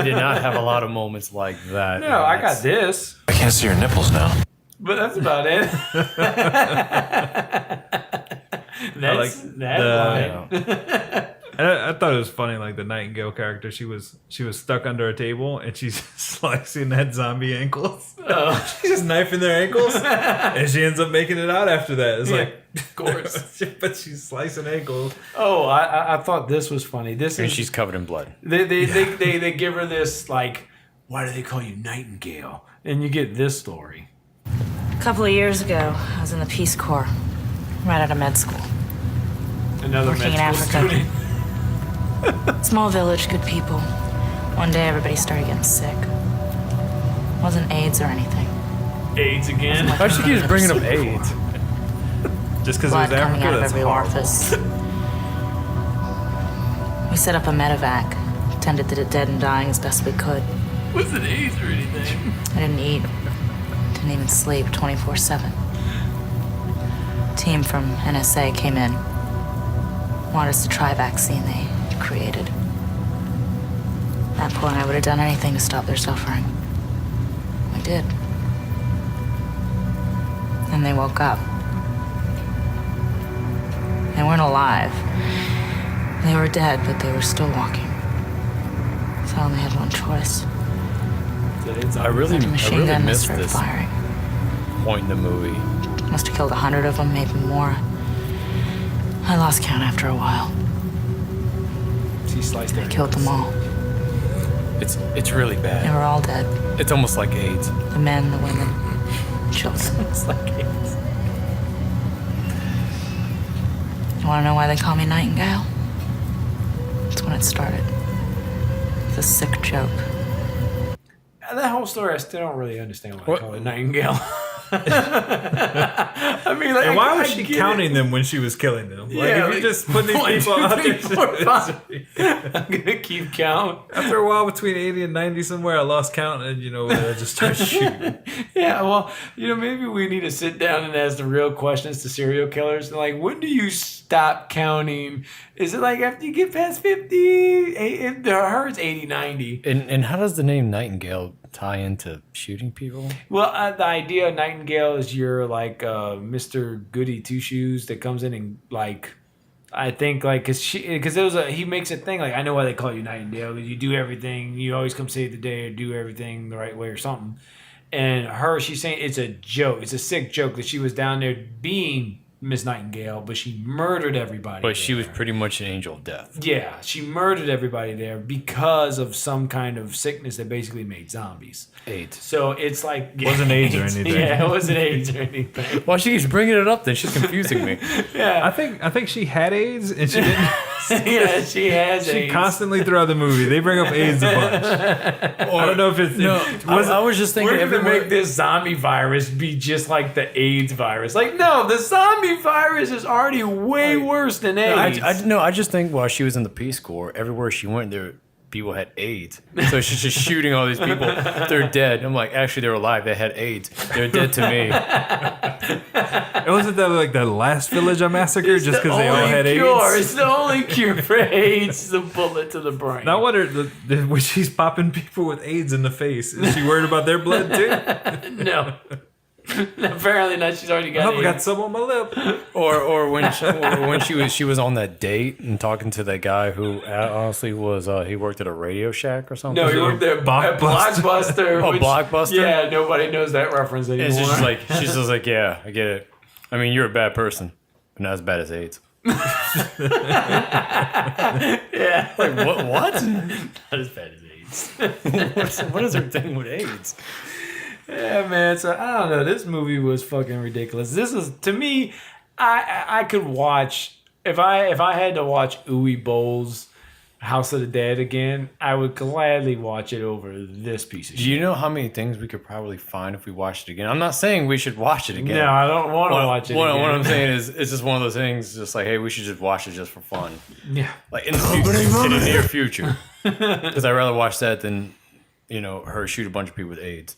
did not have a lot of moments like that. No, I got this. I can't see your nipples now. But that's about it. That's that line. And I thought it was funny, like the Nightingale character. She was stuck under a table and she's slicing that zombie ankles. Oh. She's just knifing their ankles, and she ends up making it out after that. It's like, of course. but she's slicing ankles. Oh, I thought this was funny. This And is she's covered in blood. they give her this like, why do they call you Nightingale? And you get this story. A couple of years ago, I was in the Peace Corps, right out of med school. Another Working in med school Africa. student. Small village, good people. One day, everybody started getting sick. Wasn't AIDS or anything. AIDS again? Why she keeps bringing up AIDS? Just because it Blood was coming Africa, out of that's every horrible. orifice. We set up a medevac, tended to the dead and dying as best we could. Was it AIDS or anything? I didn't eat, didn't even sleep 24/7. Team from NSA came in, wanted us to try a vaccine they created. At that point, I would have done anything to stop their suffering. We did. Then they woke up. They weren't alive. They were dead, but they were still walking. So I only had one choice. I really Machine gun missed started this firing. point in the movie. Must have killed 100 of them, maybe more. I lost count after a while. She sliced I killed them all. It's really They bad. were all dead. It's almost like AIDS. The men, the women, children. It's like AIDS. You want to know why they call me Nightingale? That's when it started. It's a sick joke. That whole story, I still don't really understand why they call it Nightingale. I mean, like, And why I was she get counting it. them when she was killing them? Like, Yeah, if you just put these 1, people 2, out 3, there. 4, 5. I'm gonna keep count. After a while, between 80 and 90 somewhere, I lost count, and I just started shooting. Yeah, well, maybe we need to sit down and ask the real questions to serial killers. Like, when do you stop counting? Is it like after you get past 50? Hers 80, 90. And how does the name Nightingale tie into shooting people? Well, the idea of Nightingale is you're like Mr. Goody Two Shoes that comes in and like, I think like because he makes a thing like, I know why they call you Nightingale, because you do everything, you always come save the day or do everything the right way or something. And she's saying it's a joke, it's a sick joke that she was down there being Miss Nightingale, but she murdered everybody. But she was pretty much an angel of death. Yeah, she murdered everybody there because of some kind of sickness that basically made zombies. AIDS. So it's like... Wasn't AIDS or anything. Yeah, it wasn't AIDS or anything. Well, she keeps bringing it up then. She's confusing me. Yeah. I think she had AIDS, and she didn't. Yeah, she has She AIDS. constantly throughout the movie, they bring up AIDS a bunch. I don't know if it's... I was just thinking we're going to make this zombie virus be just like the AIDS virus. Like, no, the zombie virus is already way worse than AIDS. I just think while she was in the Peace Corps, everywhere she went, people had AIDS. So she's just shooting all these people. They're dead. I'm like, actually, they're alive. They had AIDS. They're dead to me. It wasn't that like the last village I massacred just because they all had cure. AIDS? It's the only cure for AIDS. The bullet to the brain. Now, what when she's popping people with AIDS in the face, is she worried about their blood too? No. Apparently not. She's already I got hope I AIDS. got some on my lip. Or when she was on that date and talking to that guy who honestly was he worked at a Radio Shack or something. No, he worked at Blockbuster. Oh, which- Blockbuster. Yeah, nobody knows that reference anymore. And she's just like, yeah, I get it. I mean, you're a bad person, but not as bad as AIDS. Yeah. Like what? What? Not as bad as AIDS. What is her thing with AIDS? Yeah, man. So I don't know. This movie was fucking ridiculous. This is, to me, I could watch if I had to watch Uwe Boll's House of the Dead again, I would gladly watch it over this piece of shit. Do you know how many things we could probably find if we watched it again? I'm not saying we should watch it again. No, I don't want to watch it again. What I'm saying is, it's just one of those things. Just like, hey, we should just watch it just for fun. Yeah, like in the near future, because I'd rather watch that than her shoot a bunch of people with AIDS.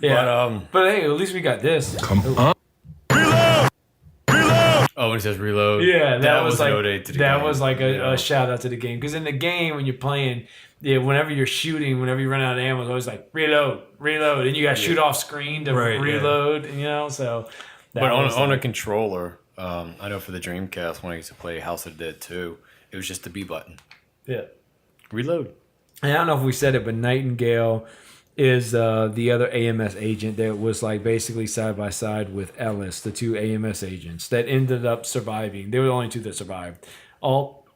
Yeah, but hey, at least we got this. Come on. Oh, when it says reload. Yeah, that was like no date to the that game. was like a shout out to the game, because in the game when you're playing, whenever you're shooting, whenever you run out of ammo, it's always like reload, and you got to shoot off screen to reload. So. But on a controller, I know for the Dreamcast when I used to play House of the Dead 2, it was just the B button. Yeah. Reload. And I don't know if we said it, but Nightingale is the other AMS agent that was like basically side by side with Ellis, the two AMS agents that ended up surviving. They were the only two that survived. All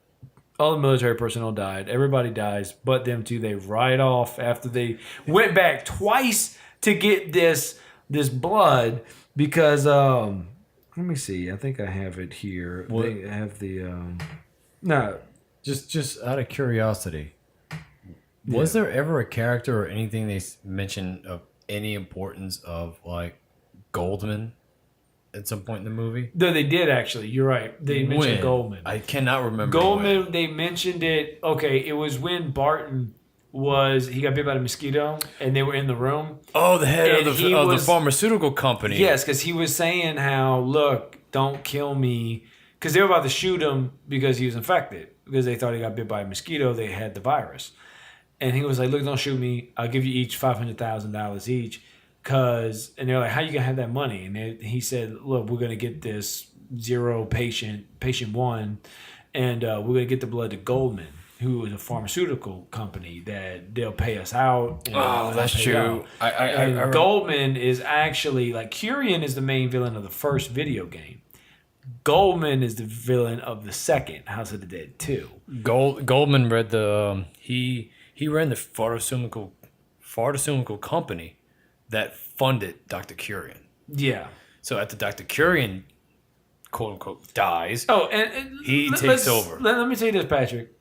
the military personnel died. Everybody dies, but them two. They ride off after they went back twice to get this blood because let me see. I think I have it here. What? They have the no. Just out of curiosity. Was there ever a character or anything they mentioned of any importance of like Goldman at some point in the movie? No, they did actually. You're right. They mentioned When? Goldman. I cannot remember. Goldman, when. they mentioned it. Okay, it was when Barton he got bit by a mosquito and they were in the room. Oh, the head And of he the was- pharmaceutical company. Yes, because he was saying how, look, don't kill me. Because they were about to shoot him because he was infected. Because they thought he got bit by a mosquito. They had the virus. And he was like, look, don't shoot me. I'll give you each $500,000 each. And they're like, how you going to have that money? And he said, look, we're going to get this zero patient one, and we're going to get the blood to Goldman, who is a pharmaceutical company that they'll pay us out. Oh, that's true. And Goldman is actually, like, Curian is the main villain of the first video game. Goldman is the villain of the second House of the Dead 2. Goldman read the he ran the pharmaceutical company that funded Dr. Curian. Yeah. So after Dr. Curian, quote unquote, dies, and he let's- takes over. Let me tell you this, Patrick.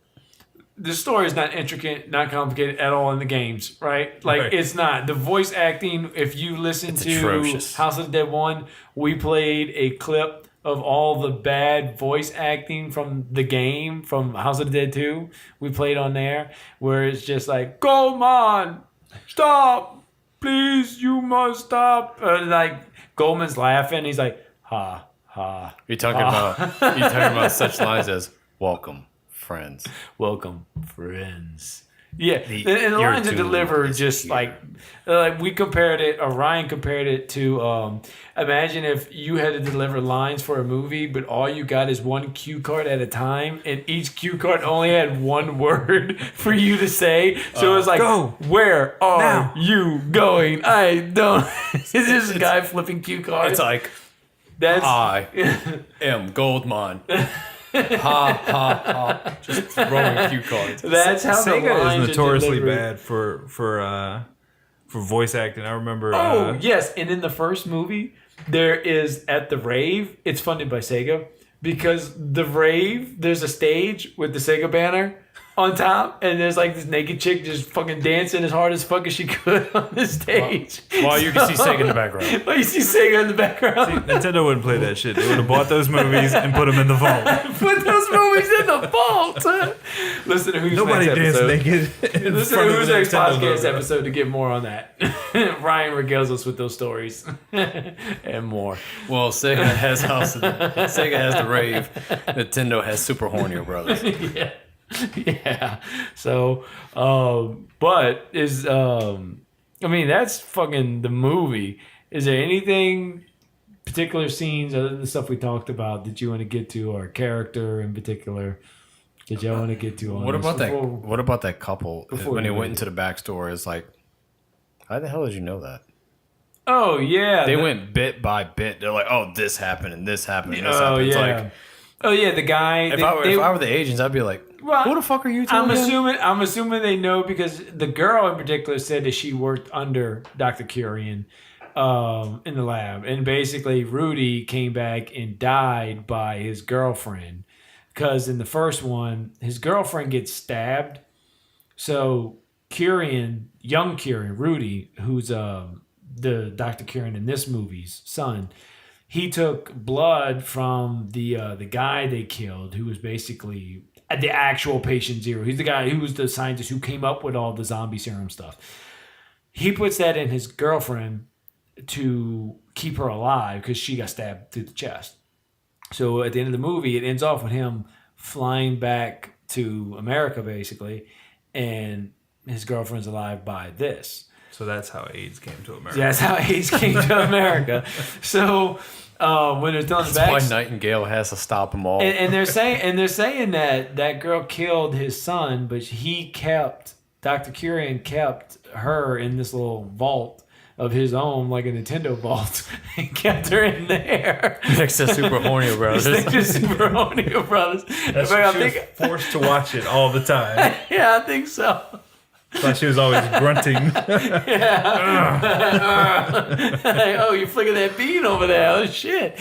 The story is not intricate, not complicated at all in the games, right? Like, Right. it's not. The voice acting, if you listen It's to atrocious. House of the Dead 1, we played a clip of all the bad voice acting from the game, from House of the Dead 2. We played on there, where it's just like, Goldman, stop, please, you must stop. Like, Goldman's laughing, he's like, ha, ha. You're talking ha. about such lines as "Welcome, friends." Welcome, friends. Yeah, and the your lines are doom delivered is just here. like we compared it, or Ryan compared it to, imagine if you had to deliver lines for a movie, but all you got is one cue card at a time, and each cue card only had one word for you to say. So it was like, Go. where are Now. you going? I don't. It's just a guy flipping cue cards. It's like, That's I am Goldman. Ha ha ha! Just throwing cue cards. That's how the Sega lines is are notoriously delivered. bad for voice acting. I remember. Oh, yes. And in the first movie, there is at the rave, it's funded by Sega, because the rave, there's a stage with the Sega banner on top, and there's like this naked chick just fucking dancing as hard as fuck as she could on the stage. While you can see Sega in the background. While you see Sega in the background. Nintendo wouldn't play that shit. They would have bought those movies and put them in the vault. Put those movies in the vault. Listen to Who's Nobody Next danced episode. naked in Listen front to of Who's the Next Nintendo podcast logo. episode to get more on that. Ryan regales us with those stories and more. Well, Sega has Sega has the rave. Nintendo has Super Hornier Brothers. Yeah. Yeah. So, but is I mean, that's fucking the movie. Is there anything, particular scenes other than the stuff we talked about, that you want to get to, or a character in particular that y'all want to get to? On What this about that? before- What about that couple before when they we went read into the backstory? It's like, how the hell did you know that? Oh yeah, They went bit by bit. They're like, oh, this happened and this happened and this Oh happened. It's yeah. like, Oh yeah, the guy. if I were the agents, I'd be like, Well, who the fuck are you? I'm again? assuming they know, because the girl in particular said that she worked under Dr. Curian in the lab, and basically Rudy came back and died by his girlfriend, because in the first one his girlfriend gets stabbed. So Curian, young Curian, Rudy, who's the Dr. Curian in this movie's son, he took blood from the guy they killed, who was basically the actual patient zero. He's the guy who was the scientist who came up with all the zombie serum stuff. He puts that in his girlfriend to keep her alive because she got stabbed through the chest. So at the end of the movie, it ends off with him flying back to America, basically, and his girlfriend's alive by this. So that's how AIDS came to America. That's how AIDS came to America. So when it's done, That's why Nightingale has to stop them all. and they're saying that girl killed his son, but Dr. Curian kept her in this little vault of his own, like a Nintendo vault, and kept her in there. Next to Super Horny Brothers. Next to Super Horny Brothers. That's But she was forced to watch it all the time. Yeah, I think so. But she was always grunting. Like, oh, you're flicking that bean over there. Oh, shit.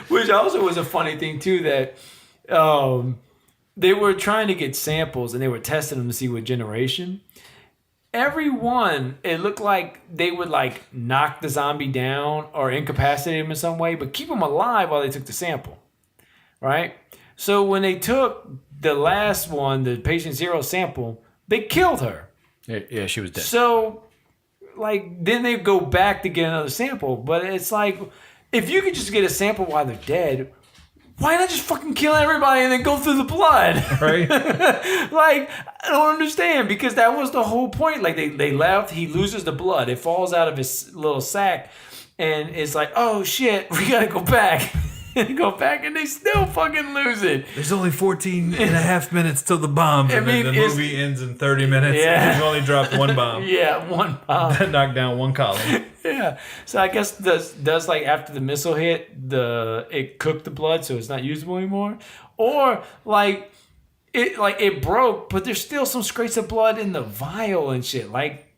Which also was a funny thing, too, that they were trying to get samples and they were testing them to see what generation. Every one, it looked like they would like knock the zombie down or incapacitate him in some way, but keep him alive while they took the sample. Right? So when they took the last one, the patient zero sample, they killed her. Yeah, she was dead. So, like, then they go back to get another sample. But it's like, if you could just get a sample while they're dead, why not just fucking kill everybody and then go through the blood? Right? Like, I don't understand, because that was the whole point. Like, they left, he loses the blood. It falls out of his little sack, and it's like, oh shit, we gotta go back. And go back, and they still fucking lose it. There's only 14 and a half minutes till the bomb, and then the movie ends in 30 minutes. Yeah. And you've only dropped one bomb. Yeah, one bomb. That knocked down one column. Yeah. So I guess does like after the missile hit, it cooked the blood, so it's not usable anymore, or like it broke, but there's still some scrapes of blood in the vial and shit. Like,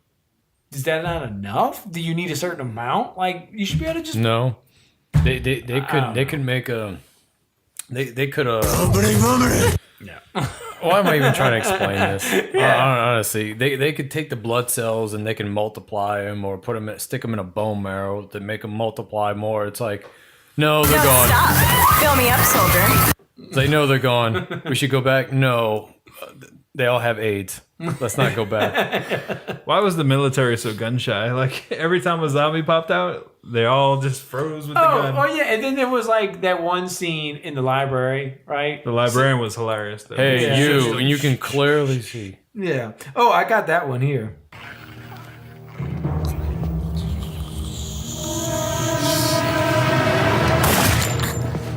is that not enough? Do you need a certain amount? Like, you should be able to just No. They could make a they could Yeah. Why am I even trying to explain this? Honestly, they could take the blood cells and they can multiply them, or stick them in a bone marrow to make them multiply more. It's like, no, they're gone. Stop. Fill me up, soldier. It's like, no, they're gone. We should go back. No, they all have AIDS. Let's not go back. Why was the military so gun shy? Like, every time a zombie popped out, they all just froze with the gun. Oh yeah, and then there was like that one scene in the library, right? The librarian was hilarious, though. Hey, Yeah. you, and you can clearly see. Yeah. Oh, I got that one here.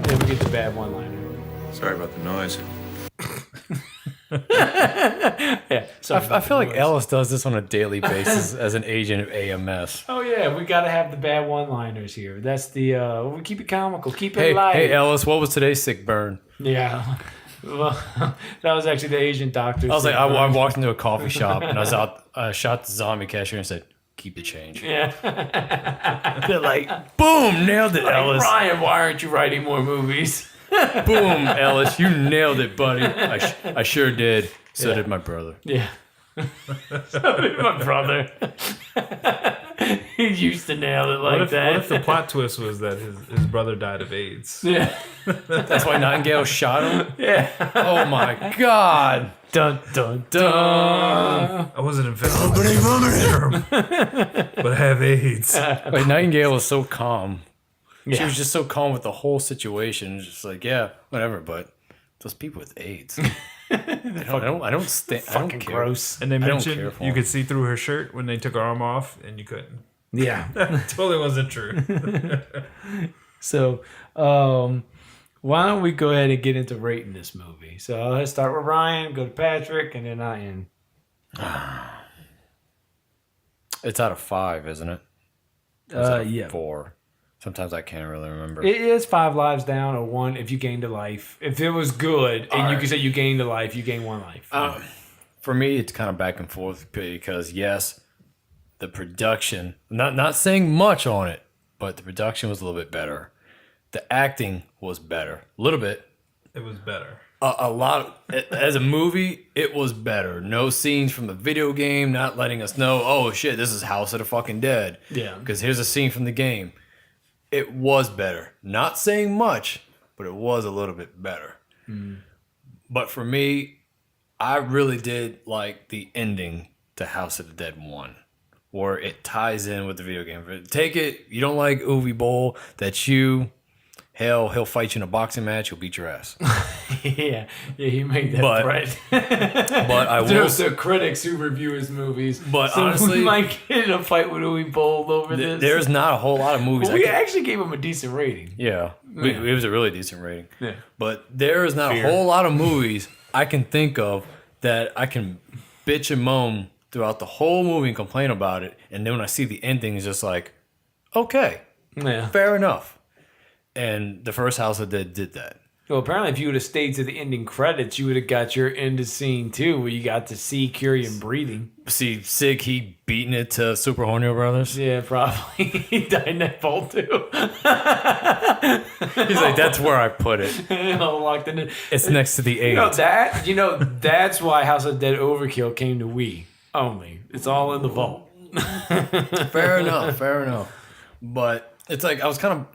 Then we get the bad one-liner. Sorry about the noise. Yeah. So I feel like Ellis does this on a daily basis as an agent of AMS. Oh yeah, we got to have the bad one-liners here. That's the we keep it comical, keep it light. Hey, Ellis, what was today's sick burn? Yeah. Well, that was actually the Asian doctor. I was like, I walked into a coffee shop and I shot the zombie cashier and said, "Keep the change." Yeah. They're like, boom, nailed it, Like, Ellis. Ryan, why aren't you writing more movies? Boom, Ellis, you nailed it, buddy. I sure did. So Yeah. did my brother. Yeah. So did my brother. He used to nail it like that. What if the plot twist was that his brother died of AIDS? Yeah. That's why Nightingale shot him? Yeah. Oh my God. Dun, dun, dun. I wasn't infected, but I have AIDS. Like, Nightingale was so calm. She Yeah. was just so calm with the whole situation. Just like, yeah, whatever. But those people with AIDS, I don't care. Gross. And they I don't mentioned care for you them. could see through her shirt when they took her arm off, and you couldn't. Yeah. That totally wasn't true. So, why don't we go ahead and get into rating this movie? So let's start with Ryan, go to Patrick, and then I end. It's out of 5, isn't it? Yeah. 4. Sometimes I can't really remember. It is 5 lives down or 1 if you gained a life. If it was good and you could say you gained a life, you gain 1 life. For me, it's kind of back and forth because yes, the production, not saying much on it, but the production was a little bit better. The acting was better. A little bit. It was better. A lot. As a movie, it was better. No scenes from the video game, not letting us know, oh shit, this is House of the fucking Dead. Yeah. Because here's a scene from the game. It was better. Not saying much, but it was a little bit better. But for me, I really did like the ending to House of the Dead 1, where it ties in with the video game. Take it, you don't like Uwe Boll, that's you. Hell, he'll fight you in a boxing match, he'll beat your ass. yeah, he made that threat. But I will. There's the critics who review his movies. But so honestly, we might get in a fight with Uwe Boll over this. There's not a whole lot of movies. Well, we actually gave him a decent rating. Yeah, it was a really decent rating. Yeah. But there is not a whole lot of movies I can think of that I can bitch and moan throughout the whole movie and complain about it, and then when I see the ending, it's just like, okay, fair enough. And the first House of Dead did that. Well, apparently, if you would have stayed to the ending credits, you would have got your end of scene too, where you got to see Kyrian breathing. See, Sig, he beating it to Super Hornio Brothers. Yeah, probably. He died in that vault too. He's like, that's where I put it. Locked in it. It's next to the 8. That's why House of Dead Overkill came to Wii only. It's all in the vault. Fair enough. But it's like I was kind of.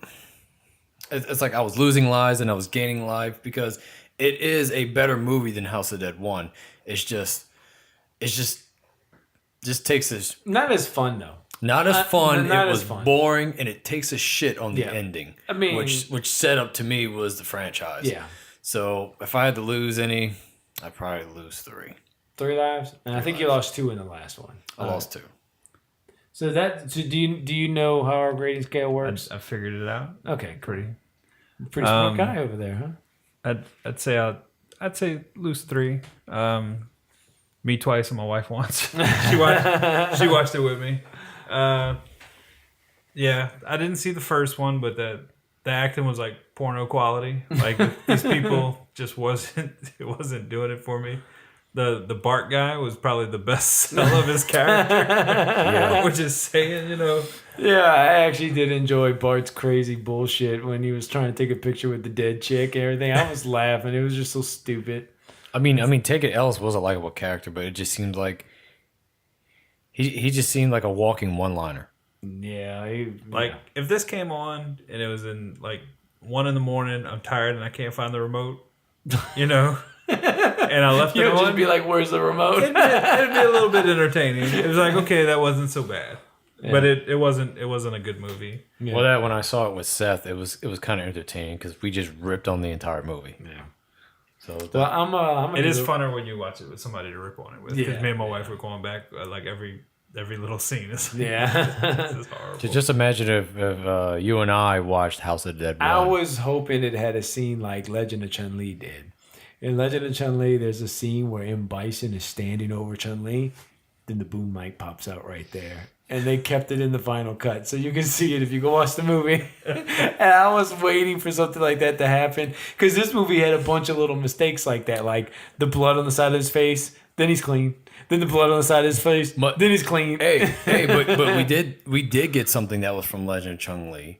It's like I was losing lives and I was gaining life because it is a better movie than House of Dead 1. It just takes this. Not as fun though. Not as fun. Not it as was fun. boring and it takes a shit on the ending. I mean, which set up to me was the franchise. Yeah. So if I had to lose any, I'd probably lose 3. 3 lives, and I think you lost 2 in the last one. I lost 2. So do you know how our grading scale works? I figured it out. Okay, pretty smart guy over there, huh? I'd say lose 3. Me twice and my wife once. She watched it with me. Yeah, I didn't see the first one, but the acting was like porno quality. Like these people just wasn't doing it for me. The Bart guy was probably the best sell of his character, which is saying, Yeah, I actually did enjoy Bart's crazy bullshit when he was trying to take a picture with the dead chick and everything. I was laughing. It was just so stupid. I mean, Taken Ellis was a likable character, but it just seemed like he just seemed like a walking one-liner. Yeah, if this came on and it was in like 1 a.m, I'm tired and I can't find the remote, and I left it on. You'd just be like, "Where's the remote?" It'd be a little bit entertaining. It was like, okay, that wasn't so bad, but it wasn't a good movie. Yeah. Well, when I saw it with Seth, it was kind of entertaining because we just ripped on the entire movie. Yeah. So it is funner when you watch it with somebody to rip on it with. Because me and my wife were going back like every little scene. This is horrible. To just imagine if you and I watched House of the Dead 1. I was hoping it had a scene like Legend of Chun-Li did. In Legend of Chun-Li, there's a scene where M. Bison is standing over Chun-Li. Then the boom mic pops out right there. And they kept it in the final cut. So you can see it if you go watch the movie. And I was waiting for something like that to happen. Because this movie had a bunch of little mistakes like that. Like the blood on the side of his face. Then he's clean. Then the blood on the side of his face. Then he's clean. But we did get something that was from Legend of Chun-Li.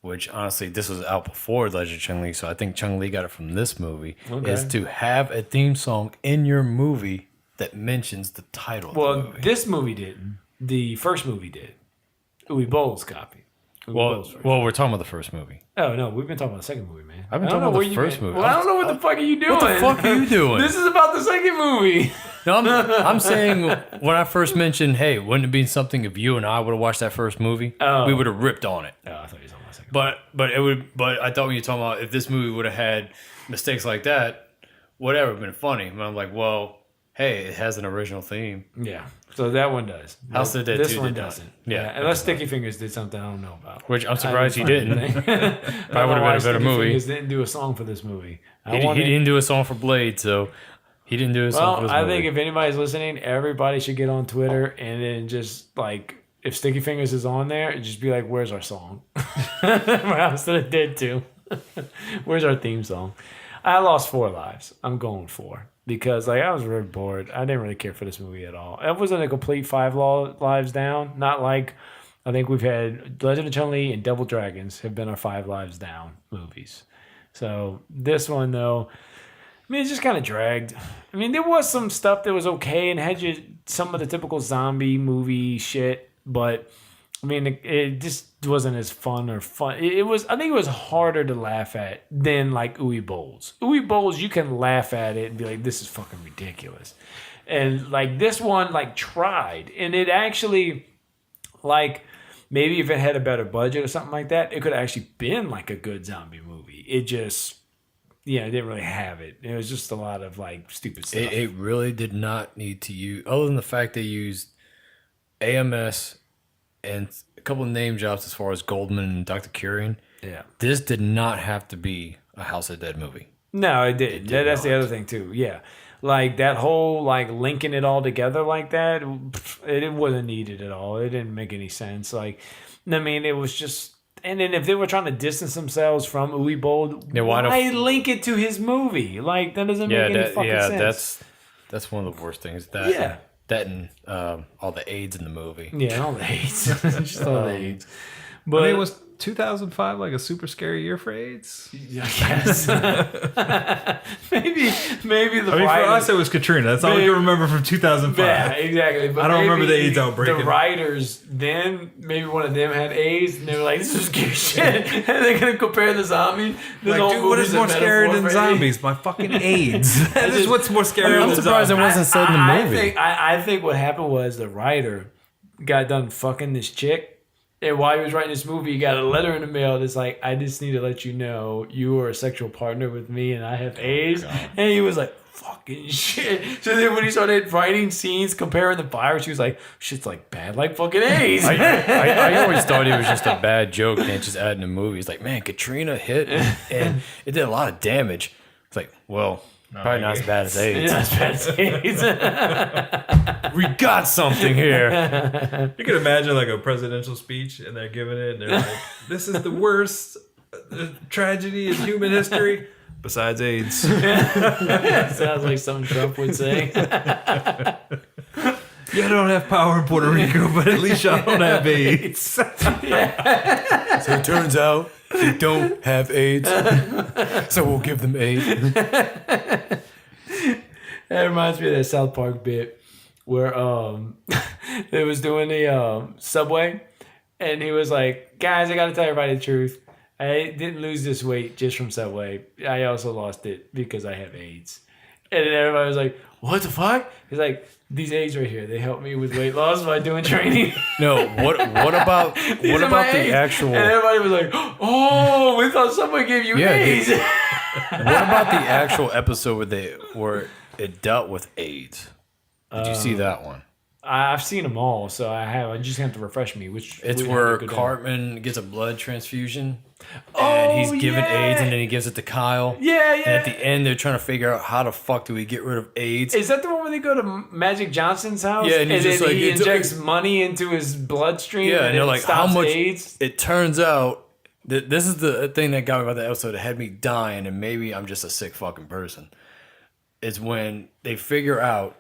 Which honestly, this was out before Legend of Chun-Li, so I think Chun-Li got it from this movie. Okay. Is to have a theme song in your movie that mentions the title. Well, of the movie. This movie didn't. The first movie did. Uwe Boll's copy. Well, we're talking about the first movie. Oh no, we've been talking about the second movie, man. I've been talking about the first movie. Well, I don't know what the fuck are you doing. What the fuck are you doing? This is about the second movie. No, I'm saying when I first mentioned, hey, wouldn't it be something if you and I would have watched that first movie? We would have ripped on it. Oh, I thought you were talking about the second. But I thought when you were talking about if this movie would have had mistakes like that, whatever, been funny. And I'm like, well, hey, it has an original theme. Yeah. So that one does. House of the Dead This 2 one did not. doesn't. Yeah. Unless Sticky Fingers did something I don't know about. Which I'm surprised he didn't. Probably would have been a better Sticky movie. Fingers didn't do a song for this movie. He didn't do a song for Blade, so he didn't do a song for this movie. I think if anybody's listening, everybody should get on Twitter and then just like, if Sticky Fingers is on there, just be like, where's our song? House of the Dead 2. Where's our theme song? I lost 4 lives. I'm going 4 because like I was really bored. I didn't really care for this movie at all. It wasn't a complete 5 lives down. Not like I think we've had Legend of Chun-Li and Double Dragons have been our 5 lives down movies. So this one though, I mean, it just kind of dragged. I mean, there was some stuff that was okay and had some of the typical zombie movie shit, but I mean, it just wasn't as fun or fun. It was. I think it was harder to laugh at than like Uwe Bowls. Uwe Bowls, you can laugh at it and be like, "This is fucking ridiculous," and like this one, like tried, and it actually, like maybe if it had a better budget or something like that, it could have actually been like a good zombie movie. It just, it didn't really have it. It was just a lot of like stupid stuff. It really did not need to use, other than the fact they used AMS and a couple of name drops as far as Goldman and Dr. Kurian. Yeah. This did not have to be a House of Dead movie. No, it didn't. That's the other thing too. Yeah. Like that whole like linking it all together like that, it wasn't needed at all. It didn't make any sense. Like, I mean, it was just. And then if they were trying to distance themselves from Uwe Boll, why link it to his movie? Like that doesn't make any fucking sense. That's one of the worst things. That and all the AIDS in the movie. Yeah, all the AIDS. Just all the AIDS. But it was 2005 like a super scary year for AIDS? I guess. maybe the for us it was Katrina. That's all we can remember from 2005. Yeah, exactly. But I don't remember the AIDS outbreak. The writers then, maybe one of them had AIDS and they were like, this is scary shit. And they're going to compare the zombies. Like, dude, what is more scary than zombies? My fucking AIDS. That is what's more scary than zombies. I'm surprised it wasn't said in the movie. I think what happened was the writer got done fucking this chick. And while he was writing this movie, he got a letter in the mail that's like, I just need to let you know you are a sexual partner with me and I have AIDS. And he was like, fucking shit. So then when he started writing scenes comparing the virus, he was like, shit's like bad like fucking AIDS. I always thought it was just a bad joke and just adding a movie. It's like, man, Katrina hit and it did a lot of damage. It's like, well, probably not as bad as AIDS. Not as bad as AIDS. We got something here. You can imagine like a presidential speech and they're giving it and they're like, this is the worst tragedy in human history besides AIDS. Sounds like something Trump would say. You don't have power in Puerto Rico, but at least y'all don't have AIDS. So it turns out they don't have AIDS. So we'll give them AIDS. That reminds me of that South Park bit where they was doing the Subway and he was like, guys, I gotta tell everybody the truth. I didn't lose this weight just from Subway. I also lost it because I have AIDS. And then everybody was like, what the fuck? He's like, these AIDS right here, they help me with weight loss by doing training. No, what about the actual? And everybody was like, oh, we thought someone gave you AIDS. What about the actual episode where it dealt with AIDS? Did you see that one? I've seen them all, so I have. I just have to refresh me. It's where Cartman gets a blood transfusion, and he's given AIDS, and then he gives it to Kyle. Yeah. And at the end, they're trying to figure out how the fuck do we get rid of AIDS. Is that the one where they go to Magic Johnson's house? Yeah, and he's just then like, he injects money into his bloodstream. Yeah, and they're like, how much? AIDS? It turns out that this is the thing that got me about the episode. It had me dying, and maybe I'm just a sick fucking person. Is when they figure out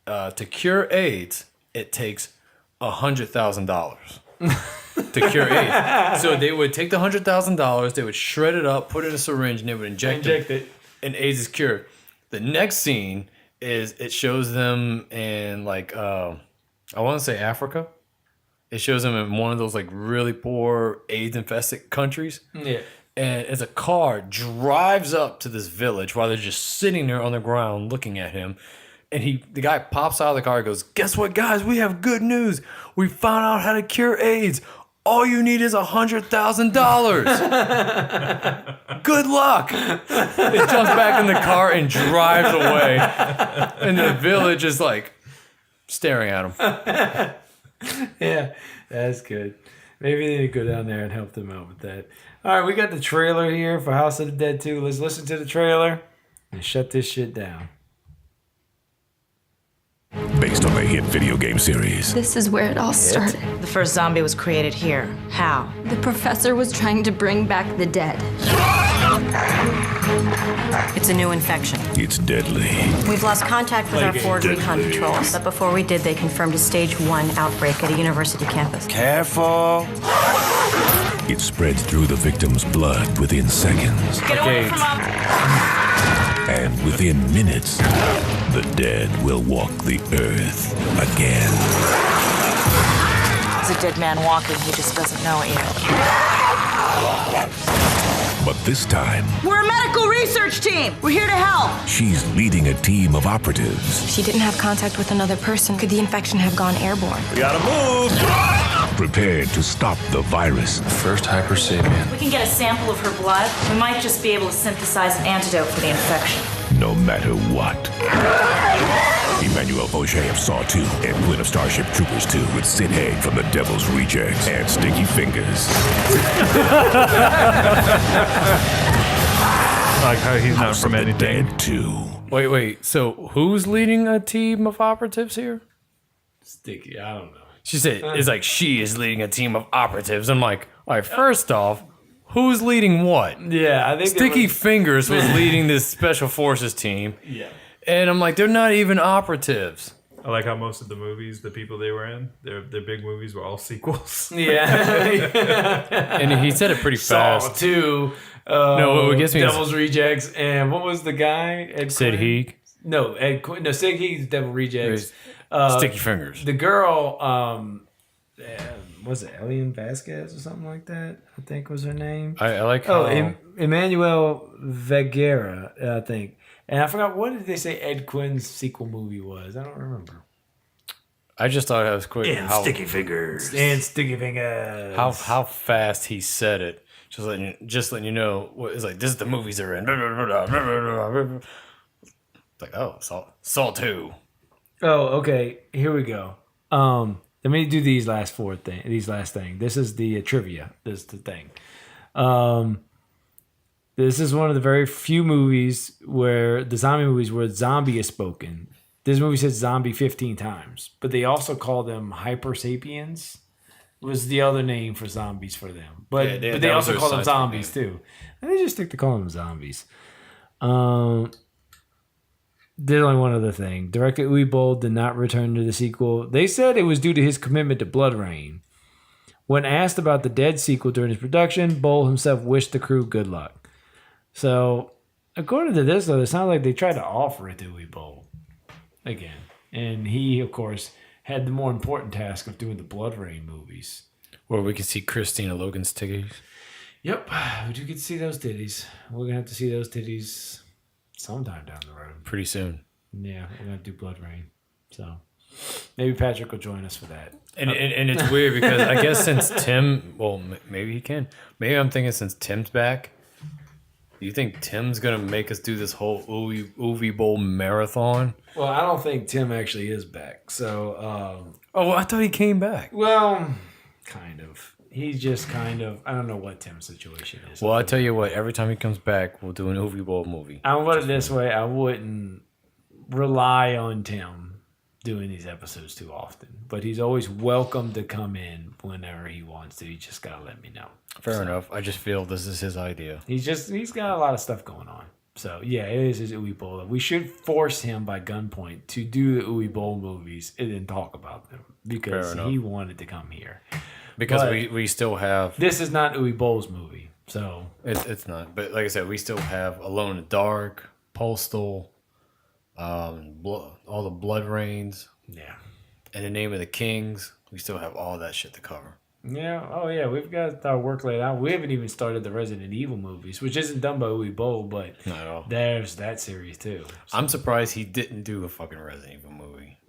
to cure AIDS, it takes $100,000 to cure AIDS. So they would take the $100,000, they would shred it up, put it in a syringe, and they would inject it, and AIDS is cured. The next scene is it shows them in like I want to say Africa. It shows them in one of those like really poor AIDS infested countries. Yeah. And as a car drives up to this village while they're just sitting there on the ground looking at him. And the guy pops out of the car and goes, guess what, guys? We have good news. We found out how to cure AIDS. all you need is $100,000. Good luck. It jumps back in the car and drives away. And the village is like staring at him. Yeah, that's good. Maybe they need to go down there and help them out with that. All right, we got the trailer here for House of the Dead 2. Let's listen to the trailer and shut this shit down. Based on the hit video game series. This is where it all started. The first zombie was created here. How? The professor was trying to bring back the dead. It's a new infection. It's deadly. We've lost contact with our forward recon patrols, but before we did, they confirmed a stage 1 outbreak at a university campus. Careful. It spreads through the victim's blood within seconds. Get away from him! And within minutes, the dead will walk the earth again. There's a dead man walking, he just doesn't know it yet. But this time, We're a medical research team. We're here to help. she's leading a team of operatives. She didn't have contact with another person. Could the infection have gone airborne? We gotta move! Prepared to stop the virus. First hypersapien. We can get a sample of her blood. We might just be able to synthesize an antidote for the infection. No matter what. Emmanuel Auger of Saw 2 and Quinn of Starship Troopers 2 with Sid Haig from The Devil's Rejects and Sticky Fingers. Like how he's not from anything. Dead 2. Wait. So who's leading a team of operatives here? Sticky, I don't know. She said, it's like she is leading a team of operatives. I'm like, all right, first off, who's leading what? Yeah, I think Sticky Fingers was leading this special forces team. Yeah. And I'm like, they're not even operatives. I like how most of the movies, the people they were in, their big movies were all sequels. Yeah. And he said it pretty fast. Saw 2. No, what gets me Devil's Rejects, and what was the guy? Sid Haig. No, Ed Quinn. No, Sid Haig's Devil Rejects. Sticky Fingers. The girl, was it Elian Vasquez or something like that? I think was her name. I like how... Emmanuel Vergara, I think. And I forgot, what did they say Ed Quinn's sequel movie was? I don't remember. I just thought it was quick. And Sticky Fingers. And Sticky Fingers. How fast he said it. Just letting you know. It's like, this is the movies they're in. It's like, oh, Saw 2. Oh, okay. Here we go. Let me do these last things. This is the trivia. This is the thing. This is one of the very few movies where zombie is spoken. This movie says zombie 15 times, but they also call them hyper sapiens. Was the other name for zombies for them, but they also call them zombies too. And they just stick to calling them zombies. There's only one other thing. Director Uwe Boll did not return to the sequel. They said it was due to his commitment to Blood Rain. When asked about the Dead sequel during his production, Boll himself wished the crew good luck. So, according to this, though, it sounds like they tried to offer it to Uwe Boll again. And he, of course, had the more important task of doing the Blood Rain movies. Where we can see Christina Logan's titties. Yep, we do get to see those titties. We're going to have to see those titties sometime down the road. Pretty soon. Yeah, we're going to do Blood Rain. So, maybe Patrick will join us for that. And it's weird because I guess since Tim, well, maybe he can. Maybe I'm thinking since Tim's back, do you think Tim's going to make us do this whole Uwe Boll marathon? Well, I don't think Tim actually is back. So, I thought he came back. Well, kind of. He's just kind of, I don't know what Tim's situation is. Well, I tell you what, every time he comes back, we'll do an Uwe Boll movie. I'll put it this way. I wouldn't rely on Tim doing these episodes too often. But he's always welcome to come in whenever he wants to. He just got to let me know. Fair enough. I just feel this is his idea. He's got a lot of stuff going on. So, yeah, it is his Uwe Boll. We should force him by gunpoint to do the Uwe Boll movies and then talk about them. Because he wanted to come here. Because we still have... This is not Uwe Boll's movie, so... It's not. But like I said, we still have Alone in the Dark, Postal, all the Blood Rains. Yeah. And The Name of the Kings. We still have all that shit to cover. Yeah. Oh, yeah. We've got our work laid out. We haven't even started the Resident Evil movies, which isn't done by Uwe Boll, but not at all. There's that series, too. So. I'm surprised he didn't do a fucking Resident Evil movie.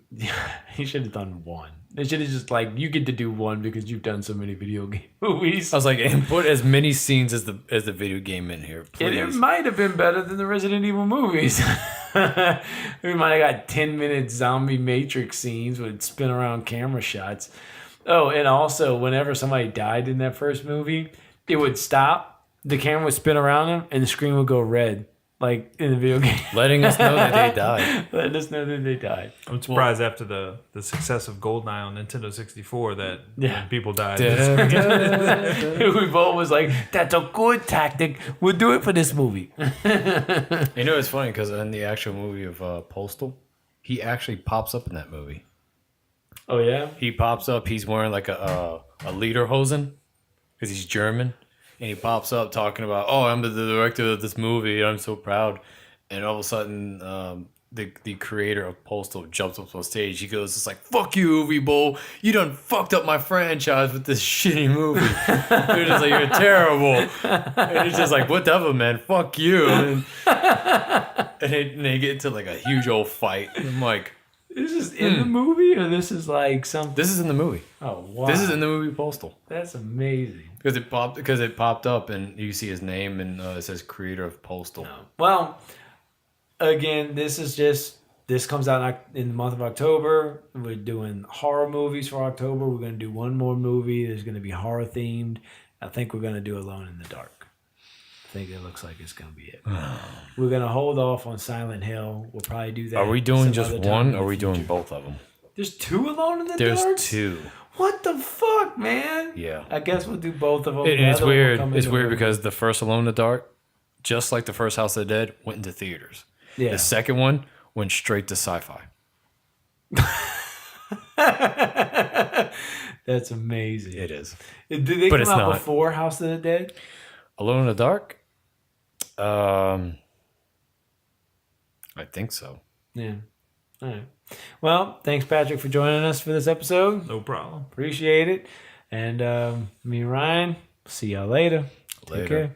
He should have done one. They should have just like, you get to do one because you've done so many video game movies. I was like, and put as many scenes as the video game in here, please. It might have been better than the Resident Evil movies. We might have got 10-minute zombie Matrix scenes with spin around camera shots. Oh, and also, whenever somebody died in that first movie, it would stop, the camera would spin around them, and the screen would go red. Like in the video game. Letting us know that they died. Letting us know that they died. I'm surprised after the success of GoldenEye on Nintendo 64 that when people died. We both was like, that's a good tactic. We'll do it for this movie. You know, it's funny because in the actual movie of Postal, he actually pops up in that movie. Oh, yeah? He pops up. He's wearing like a lederhosen because he's German. And he pops up talking about, oh, I'm the director of this movie. I'm so proud. And all of a sudden, the creator of Postal jumps up on stage. He goes, it's like, fuck you, Uwe Boll. You done fucked up my franchise with this shitty movie. You're just like, you're terrible. And it's just like, whatever, man. Fuck you. And they get into like a huge old fight. And I'm like, this is in the movie, or this is like something? This is in the movie. Oh, wow. This is in the movie Postal. That's amazing. Because it popped up and you see his name and it says creator of Postal. Well, again, this comes out in the month of October. We're doing horror movies for October. We're going to do one more movie. There's going to be horror themed. I think we're going to do Alone in the Dark. I think it looks like it's going to be it. We're going to hold off on Silent Hill. We'll probably do that. Are we doing just one or are we doing both of them? There's two Alone in the Dark? There's two. What the fuck, man? Yeah. I guess we'll do both of them. It's weird. It's weird because the first Alone in the Dark, just like the first House of the Dead, went into theaters. Yeah. The second one went straight to sci-fi. That's amazing. It is. Did they come out before House of the Dead? Alone in the Dark? I think so. Yeah. All right. Well, thanks, Patrick, for joining us for this episode. No problem. Appreciate it. And me and Ryan, see y'all later. Take care.